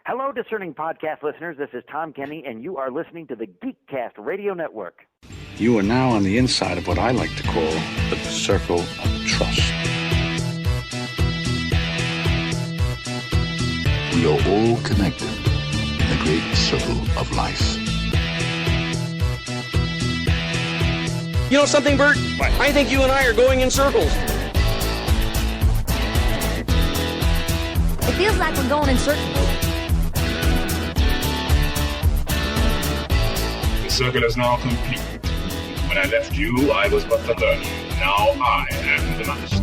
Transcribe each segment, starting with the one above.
Hello, discerning podcast listeners. This is Tom Kenny, and you are listening to the Geekcast Radio Network. You are now on the inside of what I like to call the circle of trust. We are all connected in the great circle of life. You know something, Bert? What? I think you and I are going in circles. It feels like we're going in circles. The circle is now complete. When I left you, I was but the learner. Now I am the master.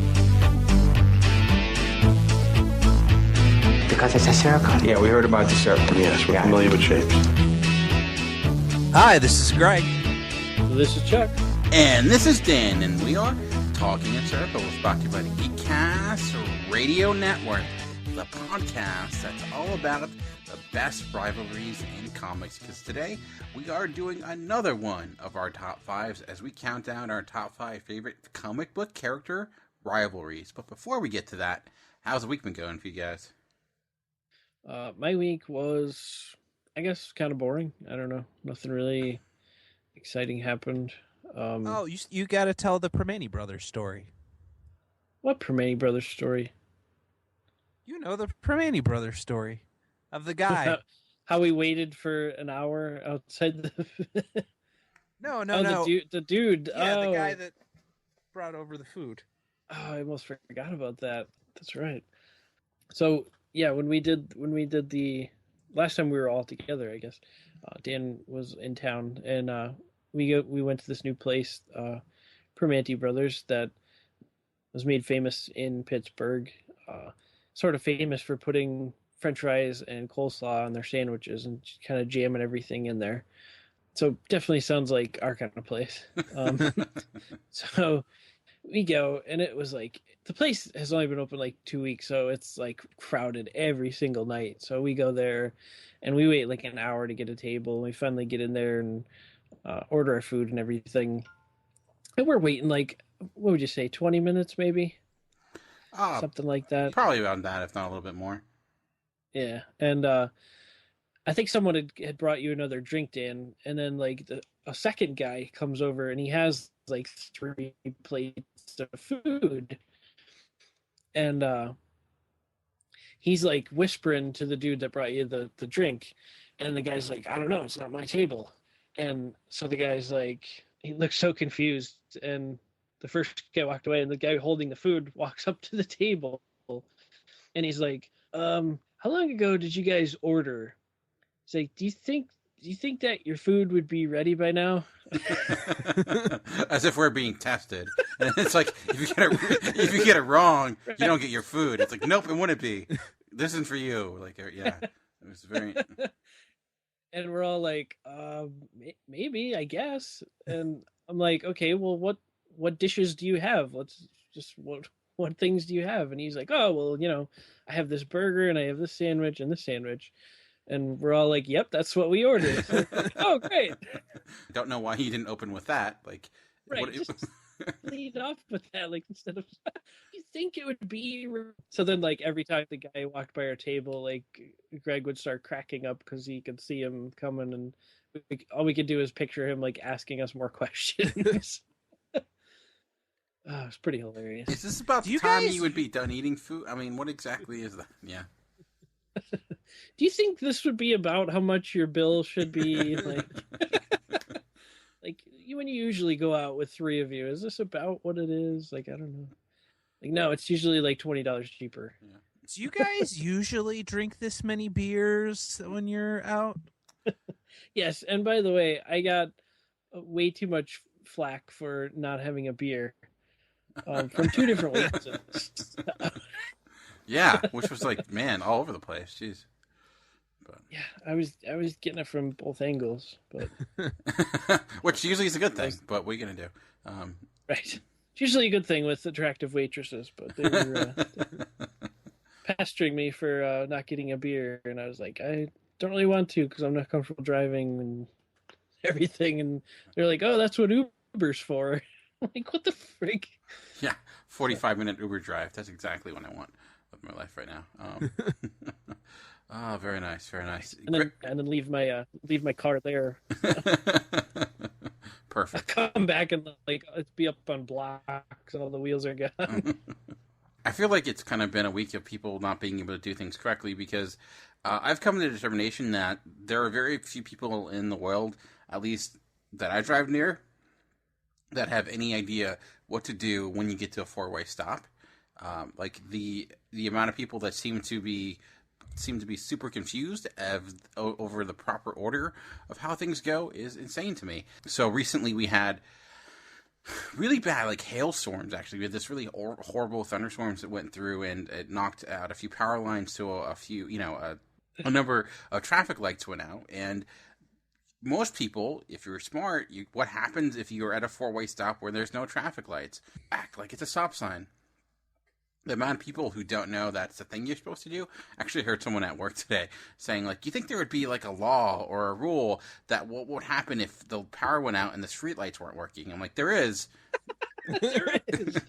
Because it's a circle. Yeah, we heard about the circle. Yes, we're familiar with shapes. Hi, this is Greg. This is Chuck. And this is Dan, and we are Talking in Circles, brought to you by the Geekcast Radio Network, the podcast that's all about the best rivalries in comics. Because today, we are doing another one of our top fives as we count down our top 5 favorite comic book character rivalries. But before we get to that, how's the week been going for you guys? My week was, I guess, kind of boring. I don't know. Nothing really exciting happened. You got to tell the Permane Brothers story. What Permane Brothers story? You know the Permane Brothers story of the guy. How we waited for an hour outside the... No. The dude. Yeah, the guy that brought over the food. Oh, I almost forgot about that. That's right. So, yeah, when we did the last time we were all together, I guess, Dan was in town, and we went to this new place, Permane Brothers, that was made famous in Pittsburgh. Sort of famous for putting French fries and coleslaw on their sandwiches and kind of jamming everything in there. So definitely sounds like our kind of place. So we go, and it was like, the place has only been open like 2 weeks, so it's like crowded every single night. So we go there, and we wait like an hour to get a table, and we finally get in there and order our food and everything. And we're waiting like, what would you say, 20 minutes maybe? Something like that. Probably around that, if not a little bit more. Yeah, and I think someone had brought you another drink, Dan, and then like a second guy comes over, and he has like 3 plates of food, and he's like whispering to the dude that brought you the drink, and the guy's like, I don't know, it's not my table. And so the guy's like, he looks so confused, and the first guy walked away, and the guy holding the food walks up to the table, and he's like, how long ago did you guys order? He's like, do you think that your food would be ready by now? As if we're being tested. And it's like, if you get it wrong, right, you don't get your food. It's like, nope, it wouldn't be. This isn't for you. Like, yeah, it was very. And we're all like, maybe, I guess. And I'm like, okay, well, what dishes do you have? Let's just, what things do you have? And he's like, oh, well, you know, I have this burger, and I have this sandwich, and this sandwich. And we're all like, yep, that's what we ordered. So like, oh, great. I don't know why he didn't open with that. Like, right, just lead off with that, like, instead of, you think it would be. So then, like, every time the guy walked by our table, like, Greg would start cracking up because he could see him coming, and all we could do is picture him, like, asking us more questions. Oh, it's pretty hilarious. Is this about the time you would be done eating food? I mean, what exactly is that? Yeah. Do you think this would be about how much your bill should be? Like, like when you usually go out with 3 of you, is this about what it is? Like, I don't know. Like, no, it's usually like $20 cheaper. Yeah. Do you guys usually drink this many beers when you're out? Yes, and by the way, I got way too much flack for not having a beer from 2 different reasons. Yeah, which was like, man, all over the place. Jeez. But... yeah, I was getting it from both angles, but which usually is a good thing. But what are you gonna do? Right, it's usually a good thing with attractive waitresses, but they were pestering me for not getting a beer, and I was like, I don't really want to because I'm not comfortable driving and everything. And they're like, oh, that's what Uber's for. I'm like, what the freak? Yeah, 45-minute Uber drive. That's exactly what I want of my life right now. Oh, very nice, very nice. And then leave my car there. Perfect. Come back and like it's be up on blocks and all the wheels are gone. I feel like it's kind of been a week of people not being able to do things correctly because I've come to the determination that there are very few people in the world, at least that I drive near, that have any idea what to do when you get to a four-way stop. Like the amount of people that seem to be super confused over the proper order of how things go is insane to me. So recently we had really bad like hailstorms. Actually, we had this really horrible thunderstorms that went through, and it knocked out a few power lines to a few, a number of traffic lights went out. And most people, if you're smart, what happens if you're at a four-way stop where there's no traffic lights? Act like it's a stop sign. The amount of people who don't know that's the thing you're supposed to do. Actually heard someone at work today saying, like, you think there would be like a law or a rule that what would happen if the power went out and the streetlights weren't working? I'm like, there is. There is.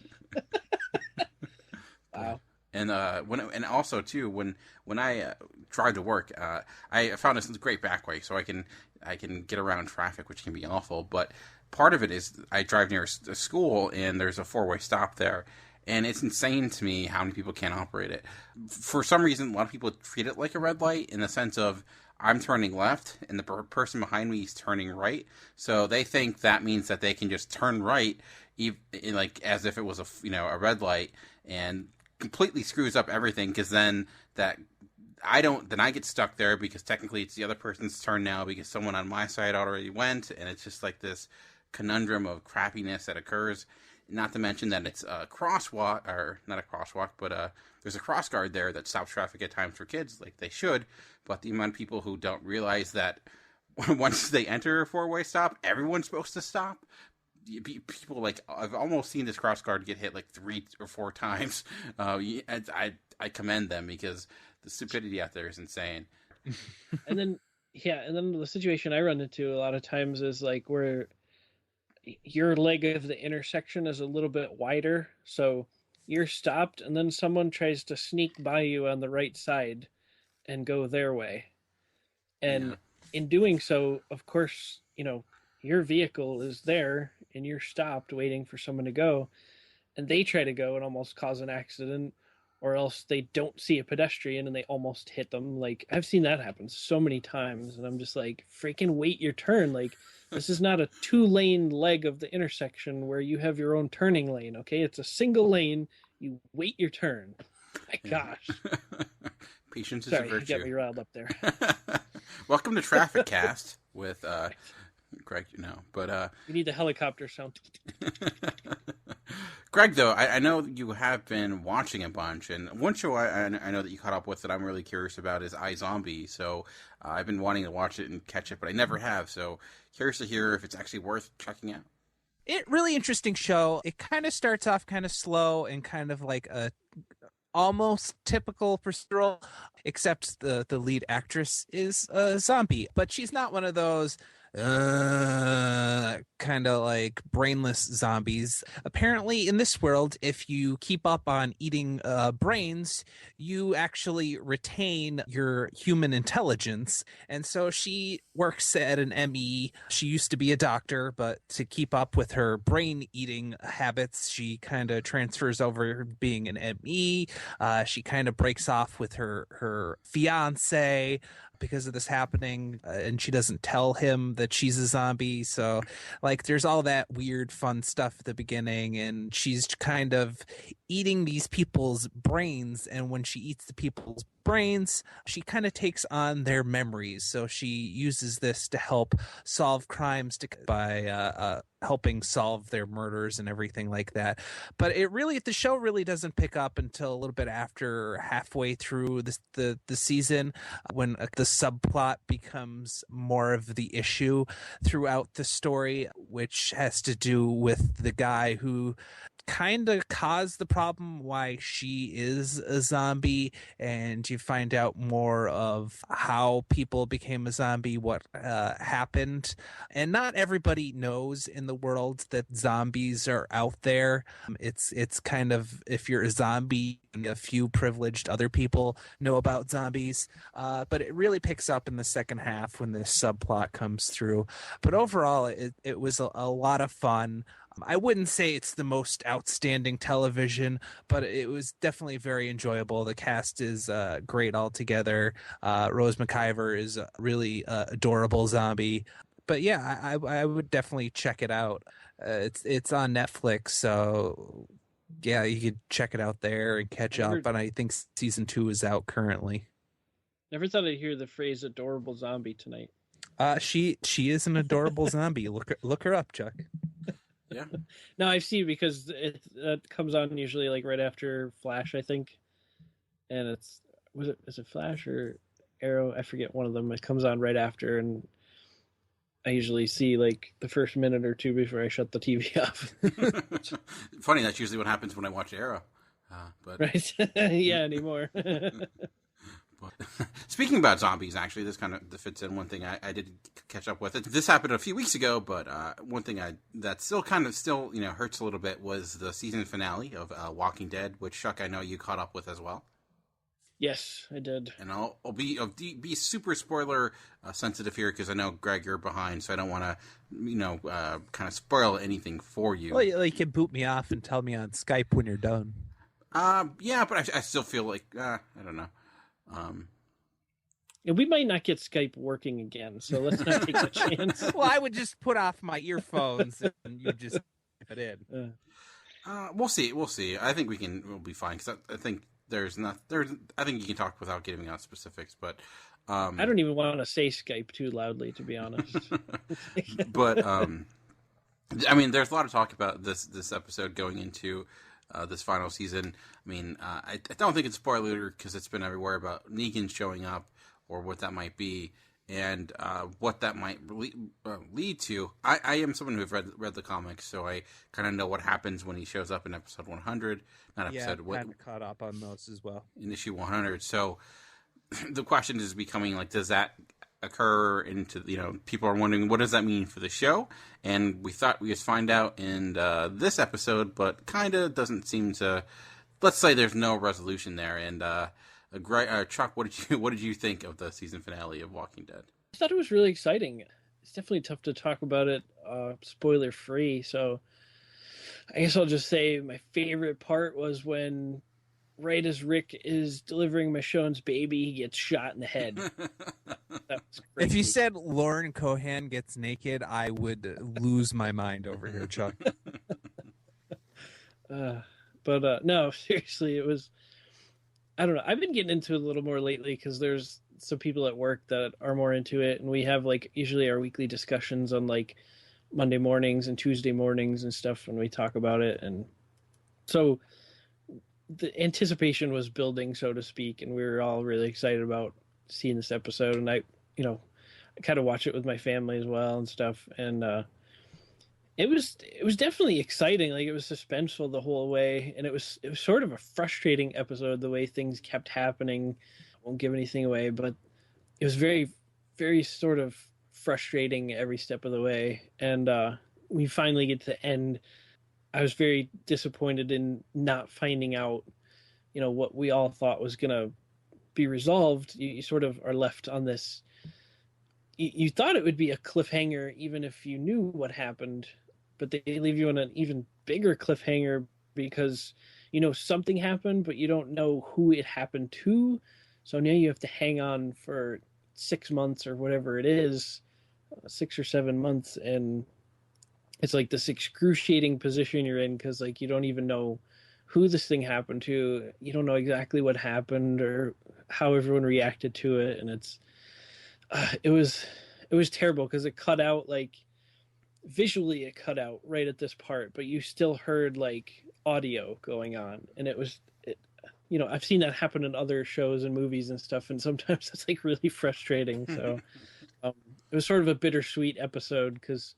Wow. And also too, when I drive to work, I found this great back way so I can get around traffic, which can be awful. But part of it is I drive near a school and there's a four-way stop there. And it's insane to me how many people can't operate it. For some reason, a lot of people treat it like a red light in the sense of I'm turning left and the person behind me is turning right. So they think that means that they can just turn right, like as if it was a red light, and completely screws up everything because then I get stuck there because technically it's the other person's turn now because someone on my side already went, and it's just like this conundrum of crappiness that occurs. Not to mention that it's a crosswalk, or not a crosswalk, but there's a cross guard there that stops traffic at times for kids, like they should. But the amount of people who don't realize that once they enter a four-way stop, everyone's supposed to stop. People like I've almost seen this cross guard get hit like 3 or 4 times. I commend them because the stupidity out there is insane. And then the situation I run into a lot of times is like where your leg of the intersection is a little bit wider, so you're stopped and then someone tries to sneak by you on the right side and go their way, and in doing so, of course, your vehicle is there and you're stopped waiting for someone to go, and they try to go and almost cause an accident, or else they don't see a pedestrian and they almost hit them. Like, I've seen that happen so many times, and I'm just like, freaking wait your turn. Like, this is not a 2-lane leg of the intersection where you have your own turning lane, okay? It's a single lane. You wait your turn. My gosh. Patience is a virtue. You got me riled up there. Welcome to Traffic Cast with Greg, but you need the helicopter sound. Greg, though, I know you have been watching a bunch, and one show I know that you caught up with that I'm really curious about is iZombie. So I've been wanting to watch it and catch it, but I never have. So curious to hear if it's actually worth checking out. Really interesting show. It kind of starts off kind of slow and kind of like a almost typical procedural, except the lead actress is a zombie, but she's not one of those kind of like brainless zombies. Apparently in this world, if you keep up on eating brains, you actually retain your human intelligence. And so she works at an ME. She used to be a doctor, but to keep up with her brain eating habits, she kind of transfers over being an ME. She kind of breaks off with her fiance because of this happening, and she doesn't tell him that she's a zombie. So like there's all that weird fun stuff at the beginning, and she's kind of eating these people's brains, and when she eats the people's brains, she kind of takes on their memories. So she uses this to help solve crimes by helping solve their murders and everything like that. But the show really doesn't pick up until a little bit after halfway through the season, when the subplot becomes more of the issue throughout the story, which has to do with the guy who kind of caused the problem why she is a zombie, and you find out more of how people became a zombie, what happened. And not everybody knows in the world that zombies are out there. It's kind of, if you're a zombie, a few privileged other people know about zombies, but it really picks up in the second half when this subplot comes through. But overall, it was a lot of fun. I wouldn't say it's the most outstanding television, but it was definitely very enjoyable. The cast is great altogether. Rose McIver is a really adorable zombie. But yeah, I would definitely check it out. It's on Netflix, so yeah, you could check it out there and catch up. And I think season 2 is out currently. Never thought I'd hear the phrase "adorable zombie" tonight. She is an adorable zombie. Look her up, Chuck. Yeah. No, I've seen, because that comes on usually like right after Flash, I think. And is it Flash or Arrow? I forget, one of them. It comes on right after, and I usually see like the first minute or two before I shut the TV off. Funny, that's usually what happens when I watch Arrow. But right? Yeah, anymore. Speaking about zombies, actually, this kind of fits in one thing I did catch up with. This happened a few weeks ago, but one thing that still hurts a little bit was the season finale of Walking Dead, which, Chuck, I know you caught up with as well. Yes, I did. And I'll be super spoiler sensitive here, because I know, Greg, you're behind, so I don't want to kind of spoil anything for you. Well, you can boot me off and tell me on Skype when you're done. Yeah, but I still feel like I don't know. Yeah, we might not get Skype working again, so let's not take a chance. Well, I would just put off my earphones and you just type it in. We'll see. I think we'll be fine, because I think I think you can talk without giving out specifics, but I don't even want to say Skype too loudly, to be honest. But I mean, there's a lot of talk about this episode going into this final season. I mean, I don't think it's spoiler, because it's been everywhere about Negan showing up, or what that might be, and what that might lead to. I am someone who have read the comics, so I kind of know what happens when he shows up in episode 100. Not episode. Yeah, kind of caught up on those as well. In issue 100. So the question is becoming like, does that occur into, people are wondering, what does that mean for the show? And we thought we just find out in this episode, but kind of doesn't seem to. Let's say there's no resolution there. And Chuck, what did you think of the season finale of Walking Dead? I thought it was really exciting. It's definitely tough to talk about it spoiler free, so I guess I'll just say my favorite part was when, right as Rick is delivering Michonne's baby, he gets shot in the head. That was great. If you said Lauren Cohan gets naked, I would lose my mind over here, Chuck. But no, seriously, it was. I don't know. I've been getting into it a little more lately, because there's some people at work that are more into it, and we have like usually our weekly discussions on like Monday mornings and Tuesday mornings and stuff when we talk about it. And so the anticipation was building, so to speak, and we were all really excited about seeing this episode. And I kind of watch it with my family as well and stuff. And it was definitely exciting. Like, it was suspenseful the whole way, and it was sort of a frustrating episode, the way things kept happening. I won't give anything away, but it was very, very sort of frustrating every step of the way. And we finally get to the end. I was very disappointed in not finding out, what we all thought was going to be resolved. You sort of are left on this. You thought it would be a cliffhanger, even if you knew what happened, but they leave you on an even bigger cliffhanger, because something happened, but you don't know who it happened to. So now you have to hang on for 6 months or whatever it is, 6 or 7 months, and it's like this excruciating position you're in, because like you don't even know who this thing happened to. You don't know exactly what happened or how everyone reacted to it, and it was terrible, because it cut out, like visually it cut out right at this part, but you still heard like audio going on, and I've seen that happen in other shows and movies and stuff, and sometimes it's like really frustrating. So it was sort of a bittersweet episode, because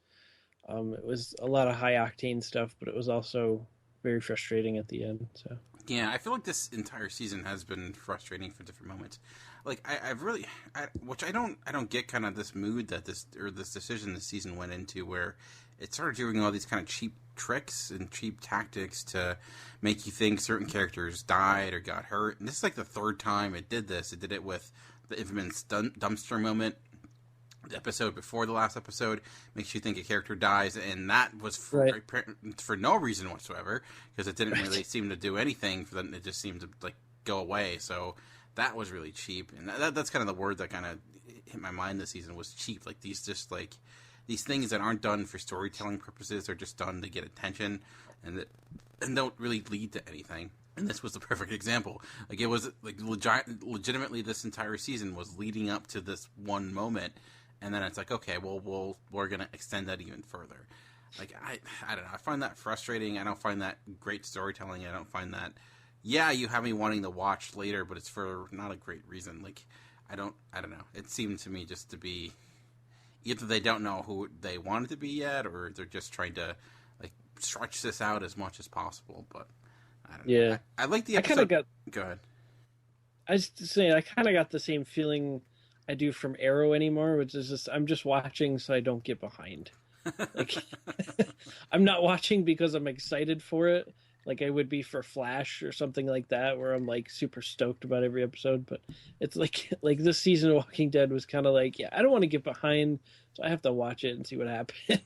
it was a lot of high octane stuff, but it was also very frustrating at the end. So yeah, I feel like this entire season has been frustrating for different moments. Like which I don't get kind of this mood that this decision this season went into, where it started doing all these kind of cheap tricks and cheap tactics to make you think certain characters died or got hurt. And this is like the third time it did this. It did it with the infamous dumpster moment. The episode before the last episode makes you think a character dies, and that was for no reason whatsoever, because it didn't really seem to do anything for them. It just seemed to like go away. So that was really cheap, and that's kind of the word that kind of hit my mind this season, was cheap. Like these things that aren't done for storytelling purposes, they're just done to get attention, and don't really lead to anything. And this was the perfect example. Like it was like legitimately this entire season was leading up to this one moment. And then it's like, okay, well, we're going to extend that even further. Like, I don't know. I find that frustrating. I don't find that great storytelling. I don't find that, yeah, you have me wanting to watch later, but it's for not a great reason. Like, I don't know. It seemed to me just to be, either they don't know who they want it to be yet, or they're just trying to, like, stretch this out as much as possible. But, I don't know. Yeah. I like the episode. Go ahead. I was just saying, I kind of got the same feeling I do from Arrow anymore, which is just I'm just watching so I don't get behind. Like I'm not watching because I'm excited for it, like I would be for Flash or something like that, where I'm like super stoked about every episode. But it's like this season of Walking Dead was kind of like, yeah, I don't want to get behind, so I have to watch it and see what happens. Yeah,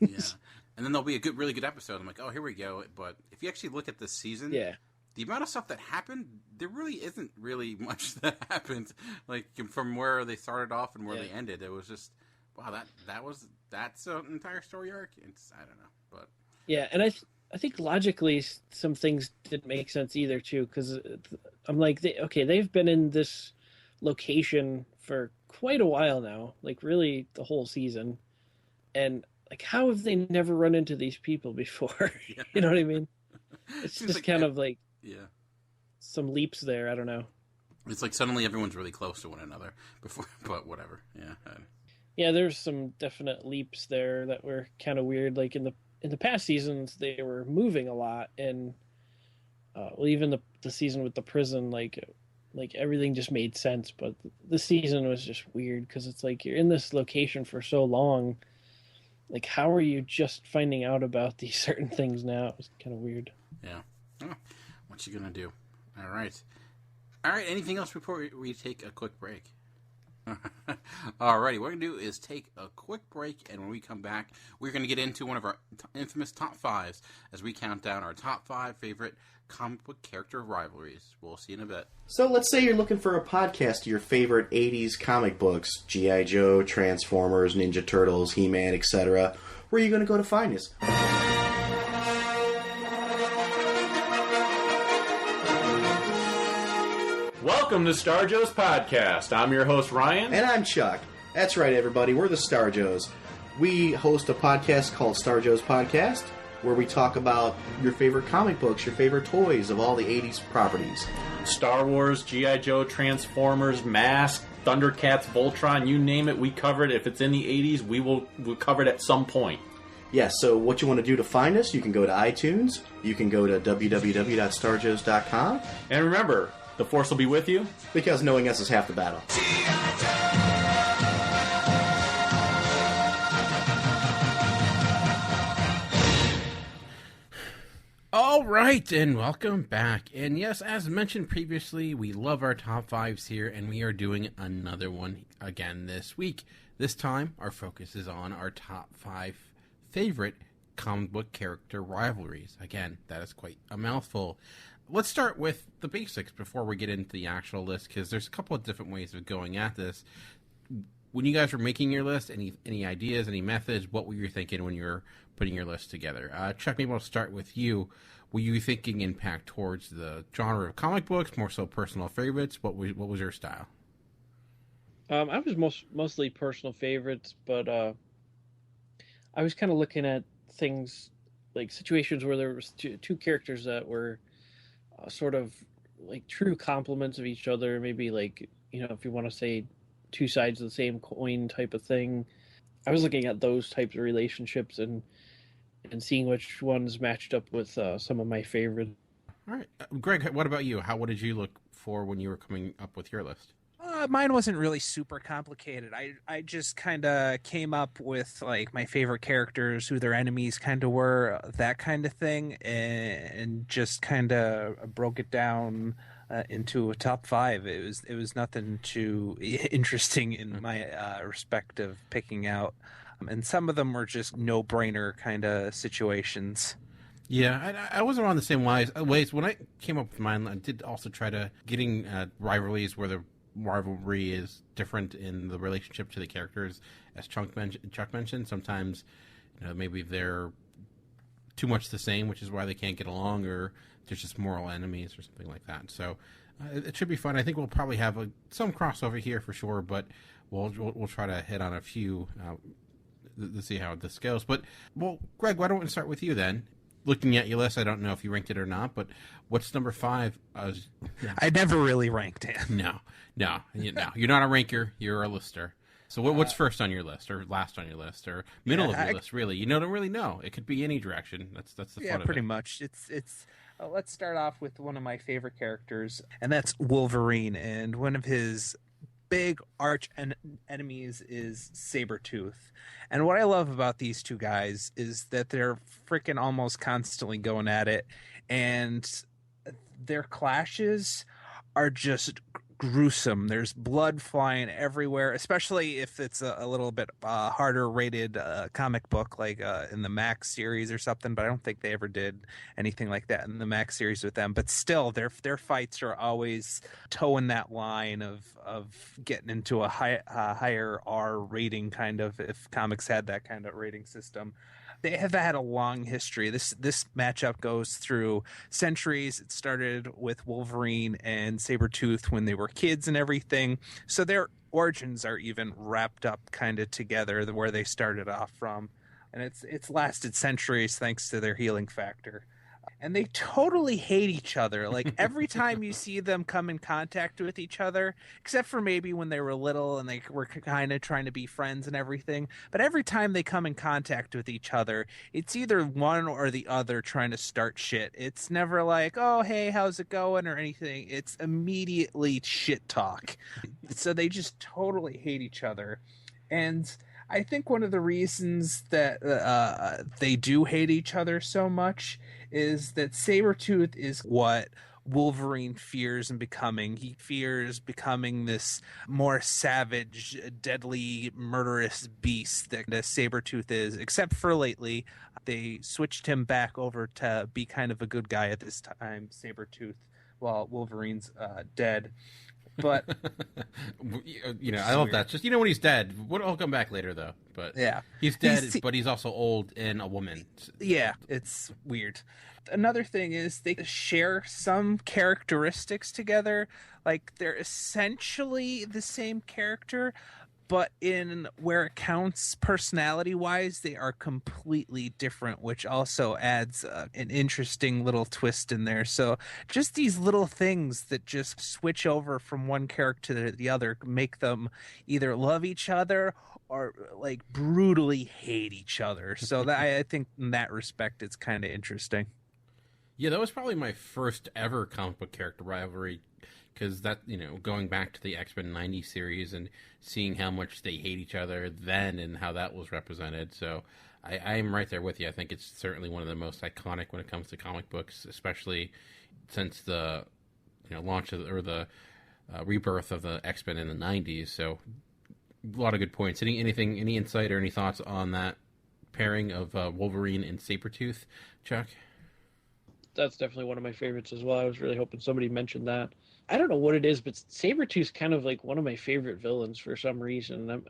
and then there'll be a really good episode. I'm like, oh, here we go. But if you actually look at this season, yeah. The amount of stuff that happened, there really isn't really much that happened. Like from where they started off and where they ended, it was just wow. That's an entire story arc. I don't know, but yeah, and I think logically some things didn't make sense either too, because I'm like, they've been in this location for quite a while now, like really the whole season, and like how have they never run into these people before? Yeah. You know what I mean? It's just like, kind of like. Yeah, some leaps there. I don't know. It's like suddenly everyone's really close to one another before, but whatever. Yeah. Yeah, there's some definite leaps there that were kind of weird. Like in the past seasons, they were moving a lot, and even the season with the prison, like everything just made sense. But this season was just weird because it's like you're in this location for so long. Like, how are you just finding out about these certain things now? It was kind of weird. Yeah. Oh. What you gonna do? All right. Anything else before we take a quick break? Alrighty, what we're gonna do is take a quick break, and when we come back, we're gonna get into one of our infamous top fives as we count down our top 5 favorite comic book character rivalries. We'll see you in a bit. So let's say you're looking for a podcast of your favorite 80s comic books, G.I. Joe, Transformers, Ninja Turtles, He-Man, etc. Where are you gonna go to find us? Welcome to Star Joe's Podcast. I'm your host, Ryan. And I'm Chuck. That's right, everybody. We're the Star Joes. We host a podcast called Star Joe's Podcast, where we talk about your favorite comic books, your favorite toys of all the 80s properties. Star Wars, G.I. Joe, Transformers, Mask, Thundercats, Voltron, you name it, we cover it. If it's in the 80s, we'll cover it at some point. Yes, so what you want to do to find us, you can go to iTunes, you can go to www.starjoes.com. And remember, the Force will be with you. Because knowing us is half the battle. All right, and welcome back. And yes, as mentioned previously, we love our top 5s here, and we are doing another one again this week. This time, our focus is on our top 5 favorite comic book character rivalries. Again, that is quite a mouthful. Let's start with the basics before we get into the actual list, because there's a couple of different ways of going at this. When you guys were making your list, any ideas, any methods, what were you thinking when you were putting your list together? Chuck, maybe I'll start with you. Were you thinking impact towards the genre of comic books, more so personal favorites? What was your style? I was mostly personal favorites, but I was kind of looking at things like situations where there was two characters that were sort of like true complements of each other, maybe like, if you want to say two sides of the same coin type of thing. I was looking at those types of relationships, and and seeing which ones matched up with some of my favorites. All right, Greg, what about you? What did you look for when you were coming up with your list? Mine wasn't really super complicated. I just kind of came up with like my favorite characters, who their enemies kind of were, that kind of thing, and just kind of broke it down into a top 5. It was nothing too interesting in my respect of picking out, and some of them were just no-brainer kind of situations. Yeah, I was around the same ways. When I came up with mine, I did also try to getting rivalries where the rivalry is different in the relationship to the characters, as Chuck mentioned. Sometimes, maybe they're too much the same, which is why they can't get along, or there's just moral enemies or something like that. So it should be fun. I think we'll probably have some crossover here for sure, but we'll try to hit on a few to see how this goes. But Greg, why don't we start with you then? Looking at your list, I don't know if you ranked it or not, but what's number 5? I never really ranked it. No, you're not a ranker. You're a lister. So what's first on your list, or last on your list, or middle of your list? Really, you don't really know. It could be any direction. That's the fun of it. Yeah, pretty much. It's. Let's start off with one of my favorite characters, and that's Wolverine. And one of his big arch enemies is Sabertooth. And what I love about these two guys is that they're freaking almost constantly going at it, and their clashes are just gruesome. There's blood flying everywhere, especially if it's a little bit harder rated comic book, like in the Max series or something, but I don't think they ever did anything like that in the Max series with them. But still, their fights are always towing that line of getting into a higher R rating, kind of, if comics had that kind of rating system. They have had a long history. This matchup goes through centuries. It started with Wolverine and Sabertooth when they were kids and everything. So their origins are even wrapped up kind of together, where they started off from. And it's lasted centuries thanks to their healing factor. And they totally hate each other. Like, every time you see them come in contact with each other, except for maybe when they were little and they were kind of trying to be friends and everything, but every time they come in contact with each other, it's either one or the other trying to start shit. It's never like, oh, hey, how's it going, or anything. It's immediately shit talk. So they just totally hate each other. And I think one of the reasons that they do hate each other so much is that Sabertooth is what Wolverine fears in becoming. He fears becoming this more savage, deadly, murderous beast that Sabertooth is, except for lately. They switched him back over to be kind of a good guy at this time, Sabertooth, while Wolverine's dead. But I love that. Just when he's dead, I'll come back later though. But yeah, he's dead, but he's also old and a woman. Yeah, it's weird. Another thing is they share some characteristics together. Like, they're essentially the same character, but in where it counts personality-wise, they are completely different, which also adds an interesting little twist in there. So just these little things that just switch over from one character to the other make them either love each other or like brutally hate each other. So that, I think in that respect, it's kind of interesting. Yeah, that was probably my first ever comic book character rivalry. Because that, going back to the X-Men 90 series and seeing how much they hate each other then and how that was represented. So I'm right there with you. I think it's certainly one of the most iconic when it comes to comic books, especially since the launch of the rebirth of the X-Men in the 90s. So a lot of good points. Any insight or any thoughts on that pairing of Wolverine and Sabertooth, Chuck? That's definitely one of my favorites as well. I was really hoping somebody mentioned that. I don't know what it is, but Sabertooth's kind of like one of my favorite villains for some reason.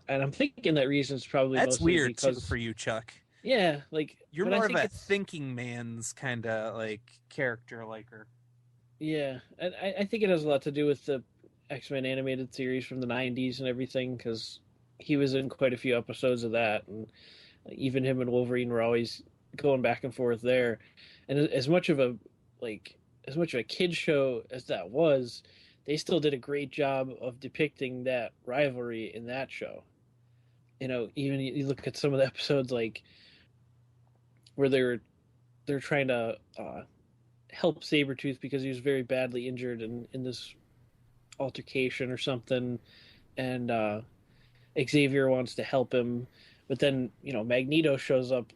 I'm thinking that reason's probably that's mostly weird because, too for you, Chuck. Yeah, like you're more of a thinking man's kind of like character liker. Yeah, and I think it has a lot to do with the X-Men animated series from the 90s and everything, because he was in quite a few episodes of that, and even him and Wolverine were always going back and forth there. And as much of a kid show as that was, they still did a great job of depicting that rivalry in that show. Even you look at some of the episodes, like where they're trying to help Sabertooth because he was very badly injured in this altercation or something, and Xavier wants to help him, but then Magneto shows up,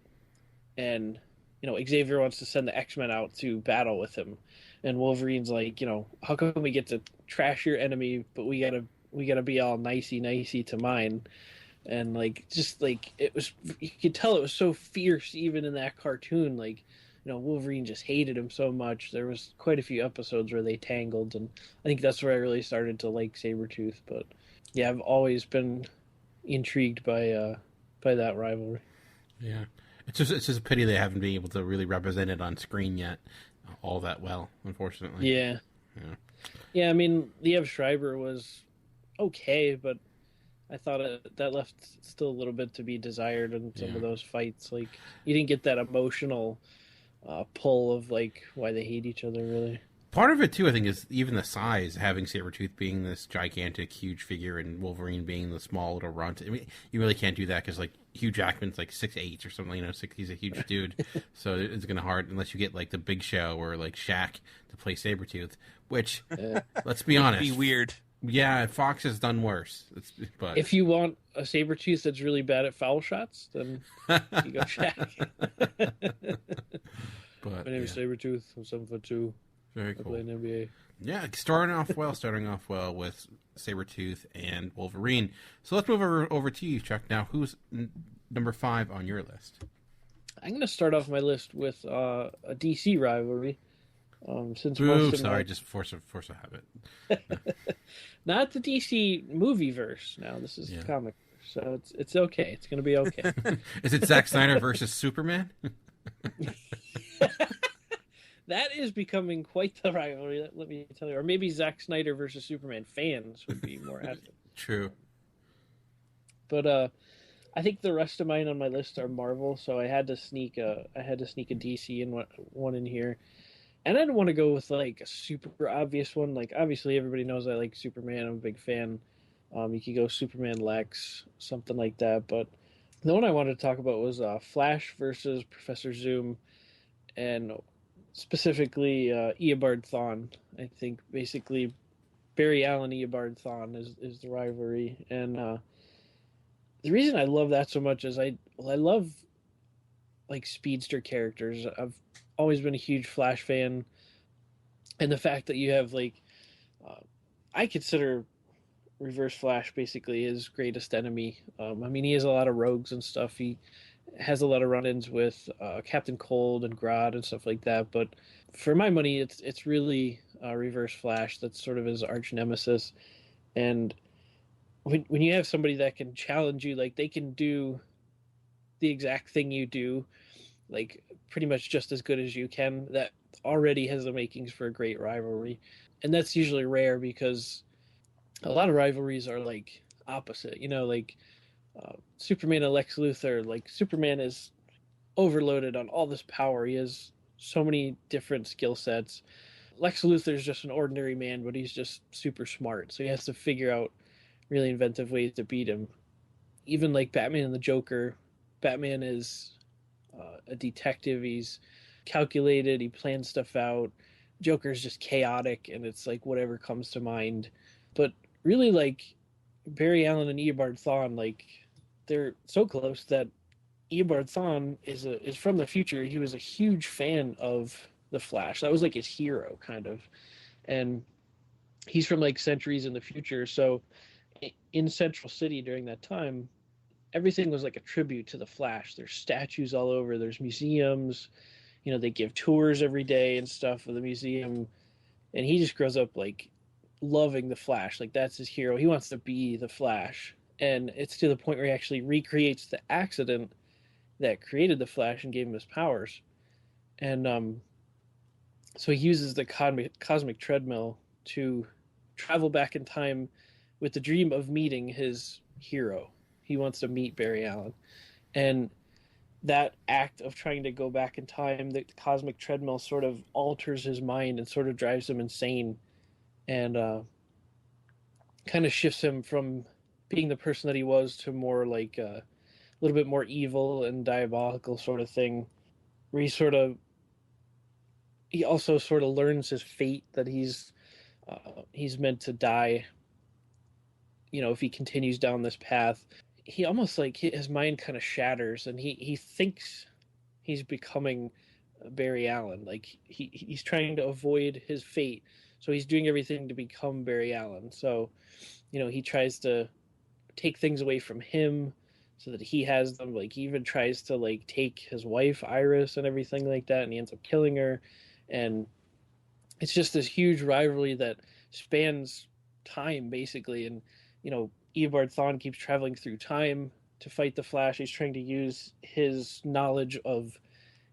and Xavier wants to send the X-Men out to battle with him, and Wolverine's like, how come we get to trash your enemy, but we gotta be all nicey to mine, and it was, you could tell it was so fierce even in that cartoon. Wolverine just hated him so much. There was quite a few episodes where they tangled, and I think that's where I really started to like Sabertooth. But yeah, I've always been intrigued by that rivalry. Yeah, it's just a pity they haven't been able to really represent it on screen yet all that well, unfortunately. Yeah. I mean, Liev Schreiber was okay, but I thought that left still a little bit to be desired in some of those fights. Like, you didn't get that emotional pull of why they hate each other, really. Part of it too, I think, is even the size, having Sabertooth being this gigantic, huge figure, and Wolverine being the small little runt. I mean, you really can't do that because Hugh Jackman's 6'8" or something. He's a huge dude, so it's gonna hard unless you get the Big Show or Shaq to play Sabertooth. Which, let's be honest, be weird. Yeah, Fox has done worse. But if you want a Sabertooth that's really bad at foul shots, then you go Shaq. My name is Sabertooth. I'm 7'2". Very cool. I play in the NBA. Yeah, starting off well with Sabertooth and Wolverine. So let's move over to you, Chuck. Now, who's number 5 on your list? I'm going to start off my list with a DC rivalry. Since just force a habit. Not the DC movie verse. Now this is comic, so it's okay. It's going to be okay. Is it Zack Snyder versus Superman? That is becoming quite the rivalry, let me tell you. Or maybe Zack Snyder versus Superman fans would be more apt. True. But I think the rest of mine on my list are Marvel, so I had to sneak a DC and one in here. And I didn't want to go with a super obvious one. Obviously everybody knows I like Superman. I'm a big fan. You could go Superman Lex, something like that. But the one I wanted to talk about was Flash versus Professor Zoom, and specifically Eobard Thawne. I think basically Barry Allen Eobard Thawne is the rivalry. And the reason I love that so much is I love speedster characters. I've always been a huge Flash fan, and the fact that you have I consider Reverse Flash basically his greatest enemy. I mean, he has a lot of rogues and stuff. He has a lot of run-ins with Captain Cold and Grodd and stuff like that. But for my money, it's really Reverse Flash that's sort of his arch nemesis. And when you have somebody that can challenge you, they can do the exact thing you do, pretty much just as good as you can, that already has the makings for a great rivalry. And that's usually rare because a lot of rivalries are opposite, Superman and Lex Luthor. Superman is overloaded on all this power. He has so many different skill sets. Lex Luthor is just an ordinary man, but he's just super smart, so he has to figure out really inventive ways to beat him. Even Batman and the Joker, Batman is a detective. He's calculated. He plans stuff out. Joker's just chaotic, and it's whatever comes to mind. But really, Barry Allen and Eobard Thawne, they're so close that Eobard Thawne is from the future. He was a huge fan of the Flash. That was his hero, kind of. And he's from centuries in the future. So in Central City during that time, everything was a tribute to the Flash. There's statues all over. There's museums. They give tours every day and stuff of the museum. And he just grows up loving the Flash. That's his hero. He wants to be the Flash. And it's to the point where he actually recreates the accident that created the Flash and gave him his powers. And so he uses the cosmic treadmill to travel back in time with the dream of meeting his hero. He wants to meet Barry Allen. And that act of trying to go back in time, the cosmic treadmill sort of alters his mind and sort of drives him insane, and kind of shifts him from being the person that he was to more a little bit more evil and diabolical sort of thing. where he also sort of learns his fate, that he's meant to die, if he continues down this path. He almost like his mind kind of shatters, and he thinks he's becoming Barry Allen. Like he's trying to avoid his fate, so he's doing everything to become Barry Allen. So, he tries to take things away from him so that he has them. Like he even tries to like take his wife Iris and everything like that, and he ends up killing her. And it's just this huge rivalry that spans time, basically. And Eobard Thawne keeps traveling through time to fight the Flash. He's trying to use his knowledge of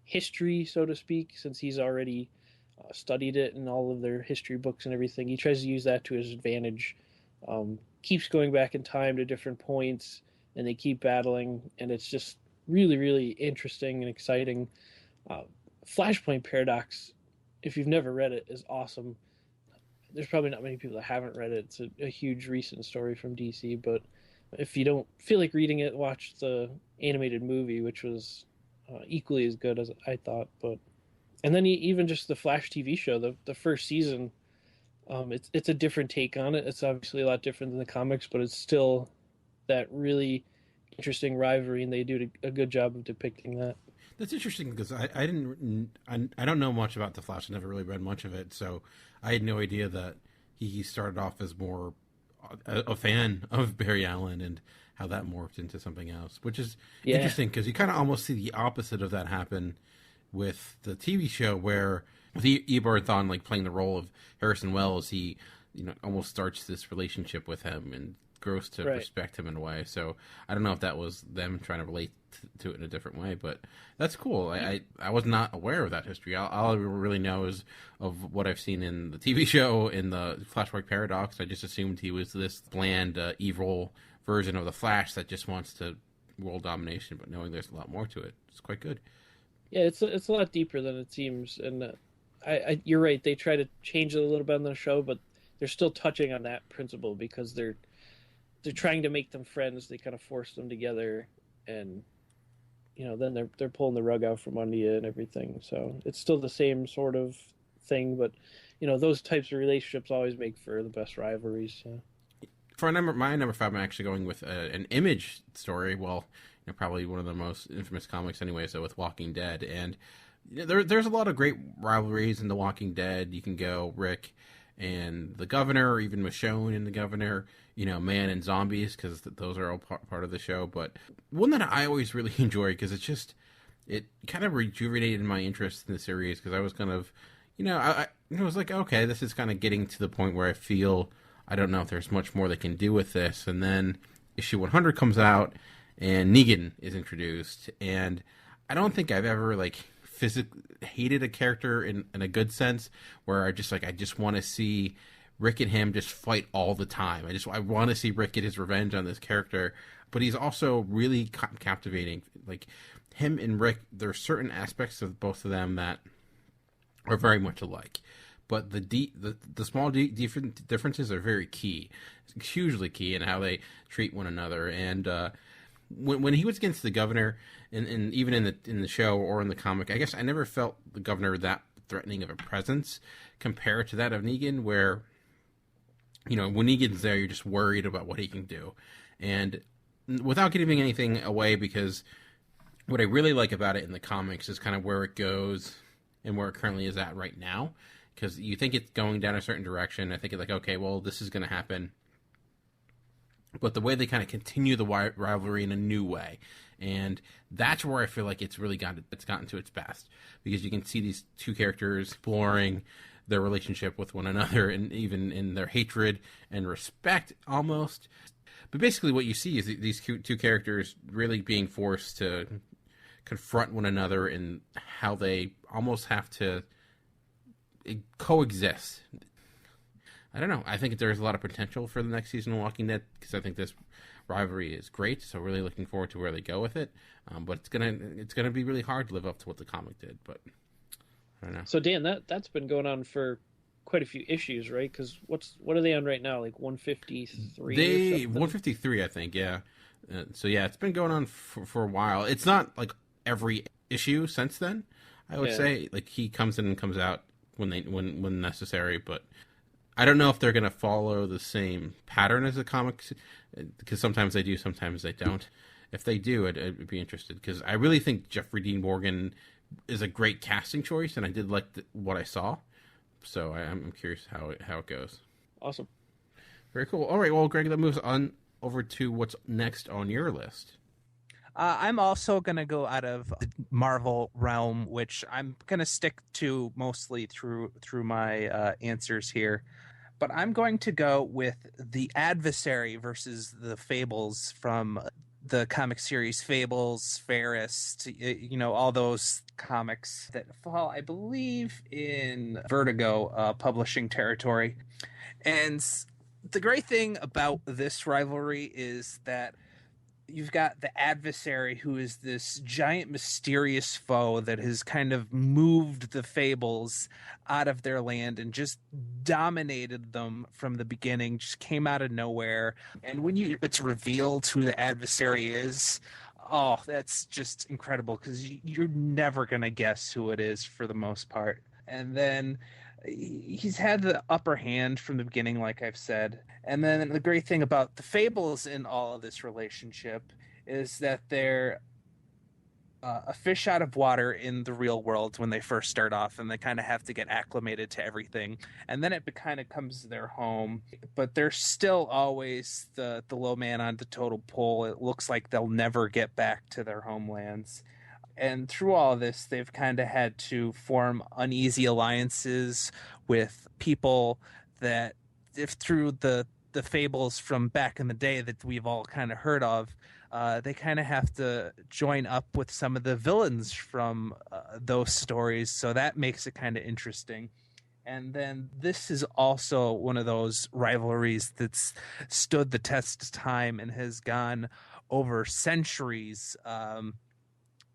history, so to speak, since he's already studied it in all of their history books and everything. He tries to use that to his advantage. Keeps going back in time to different points, and they keep battling, and it's just really, really interesting and exciting. Flashpoint Paradox, if you've never read it, is awesome. There's probably not many people that haven't read it. It's a huge recent story from DC, but if you don't feel like reading it, watch the animated movie, which was equally as good as I thought. And then even just the Flash TV show, the first season, it's a different take on it. It's obviously a lot different than the comics, but it's still that really interesting rivalry, and they do a good job of depicting that. That's interesting because I don't know much about the Flash. I never really read much of it, so I had no idea that he started off as more a fan of Barry Allen and how that morphed into something else, which is interesting because you kind of almost see the opposite of that happen with the TV show, where with Eobard Thawne like playing the role of Harrison Wells, he almost starts this relationship with him and grows to respect him in a way. So I don't know if that was them trying to relate to it in a different way, but that's cool. I was not aware of that history. All I really know is of what I've seen in the TV show, in the Flashpoint Paradox. I just assumed he was this bland, evil version of the Flash that just wants to world domination, but knowing there's a lot more to it, it's quite good. Yeah, it's a lot deeper than it seems, and you're right. They try to change it a little bit on the show, but they're still touching on that principle because they're trying to make them friends. They kind of force them together, and then they're pulling the rug out from under you and everything. So it's still the same sort of thing, but those types of relationships always make for the best rivalries. So. For my number 5, I'm actually going with an Image story. Well, probably one of the most infamous comics anyway, so with Walking Dead. And there's a lot of great rivalries in The Walking Dead. You can go Rick and the Governor, or even Michonne and the Governor, Man and Zombies, because those are all part of the show. But one that I always really enjoy, because it kind of rejuvenated my interest in the series, because I was kind of, I was like, okay, this is kind of getting to the point where I don't know if there's much more they can do with this. And then issue 100 comes out, and Negan is introduced, and I don't think I've ever physically hated a character in a good sense, where I just want to see Rick and him just fight all the time. I want to see Rick get his revenge on this character, but he's also really captivating. Like him and Rick, there are certain aspects of both of them that are very much alike, but the small differences are very key, hugely key in how they treat one another. And when he was against the Governor, and even in the show or in the comic, I guess I never felt the Governor that threatening of a presence compared to that of Negan, where when Negan's there, you're just worried about what he can do. And without giving anything away, because what I really like about it in the comics is kind of where it goes and where it currently is at right now, because you think it's going down a certain direction. I think it's okay, well, this is going to happen. But the way they kind of continue the rivalry in a new way, and that's where I feel like it's really gotten to its best, because you can see these two characters exploring their relationship with one another, and even in their hatred and respect almost. But basically what you see is these two characters really being forced to confront one another in how they almost have to coexist. I don't know. I think there's a lot of potential for the next season of Walking Dead, because I think this rivalry is great. So really looking forward to where they go with it. But it's gonna be really hard to live up to what the comic did. But I don't know. So Dan, that's been going on for quite a few issues, right? Because what are they on right now? Like 153. 153, I think. Yeah. So yeah, it's been going on for a while. It's not like every issue since then. I would Yeah. say like he comes in and comes out when necessary, but I don't know if they're going to follow the same pattern as the comics, because sometimes they do, sometimes they don't. If they do, I'd be interested, because I really think Jeffrey Dean Morgan is a great casting choice, and I did like what I saw. So I'm curious how it goes. Awesome. Very cool. All right, well, Greg, that moves on over to what's next on your list. I'm also going to go out of the Marvel realm, which I'm going to stick to mostly through my answers here. But I'm going to go with the Adversary versus the Fables from the comic series Fables, Ferris, all those comics that fall, I believe, in Vertigo publishing territory. And the great thing about this rivalry is that you've got the Adversary, who is this giant mysterious foe that has kind of moved the Fables out of their land and just dominated them from the beginning, just came out of nowhere. And when it's revealed who the Adversary is, oh, that's just incredible, because you're never going to guess who it is for the most part. And then he's had the upper hand from the beginning, like I've said. And then the great thing about the Fables in all of this relationship is that they're a fish out of water in the real world when they first start off, and they kind of have to get acclimated to everything. And then it kind of comes their home, but they're still always the low man on the totem pole. It looks like they'll never get back to their homelands. And through all of this, they've kind of had to form uneasy alliances with people that, if through the fables from back in the day that we've all kind of heard of, they kind of have to join up with some of the villains from those stories. So that makes it kind of interesting. And then this is also one of those rivalries that's stood the test of time and has gone over centuries.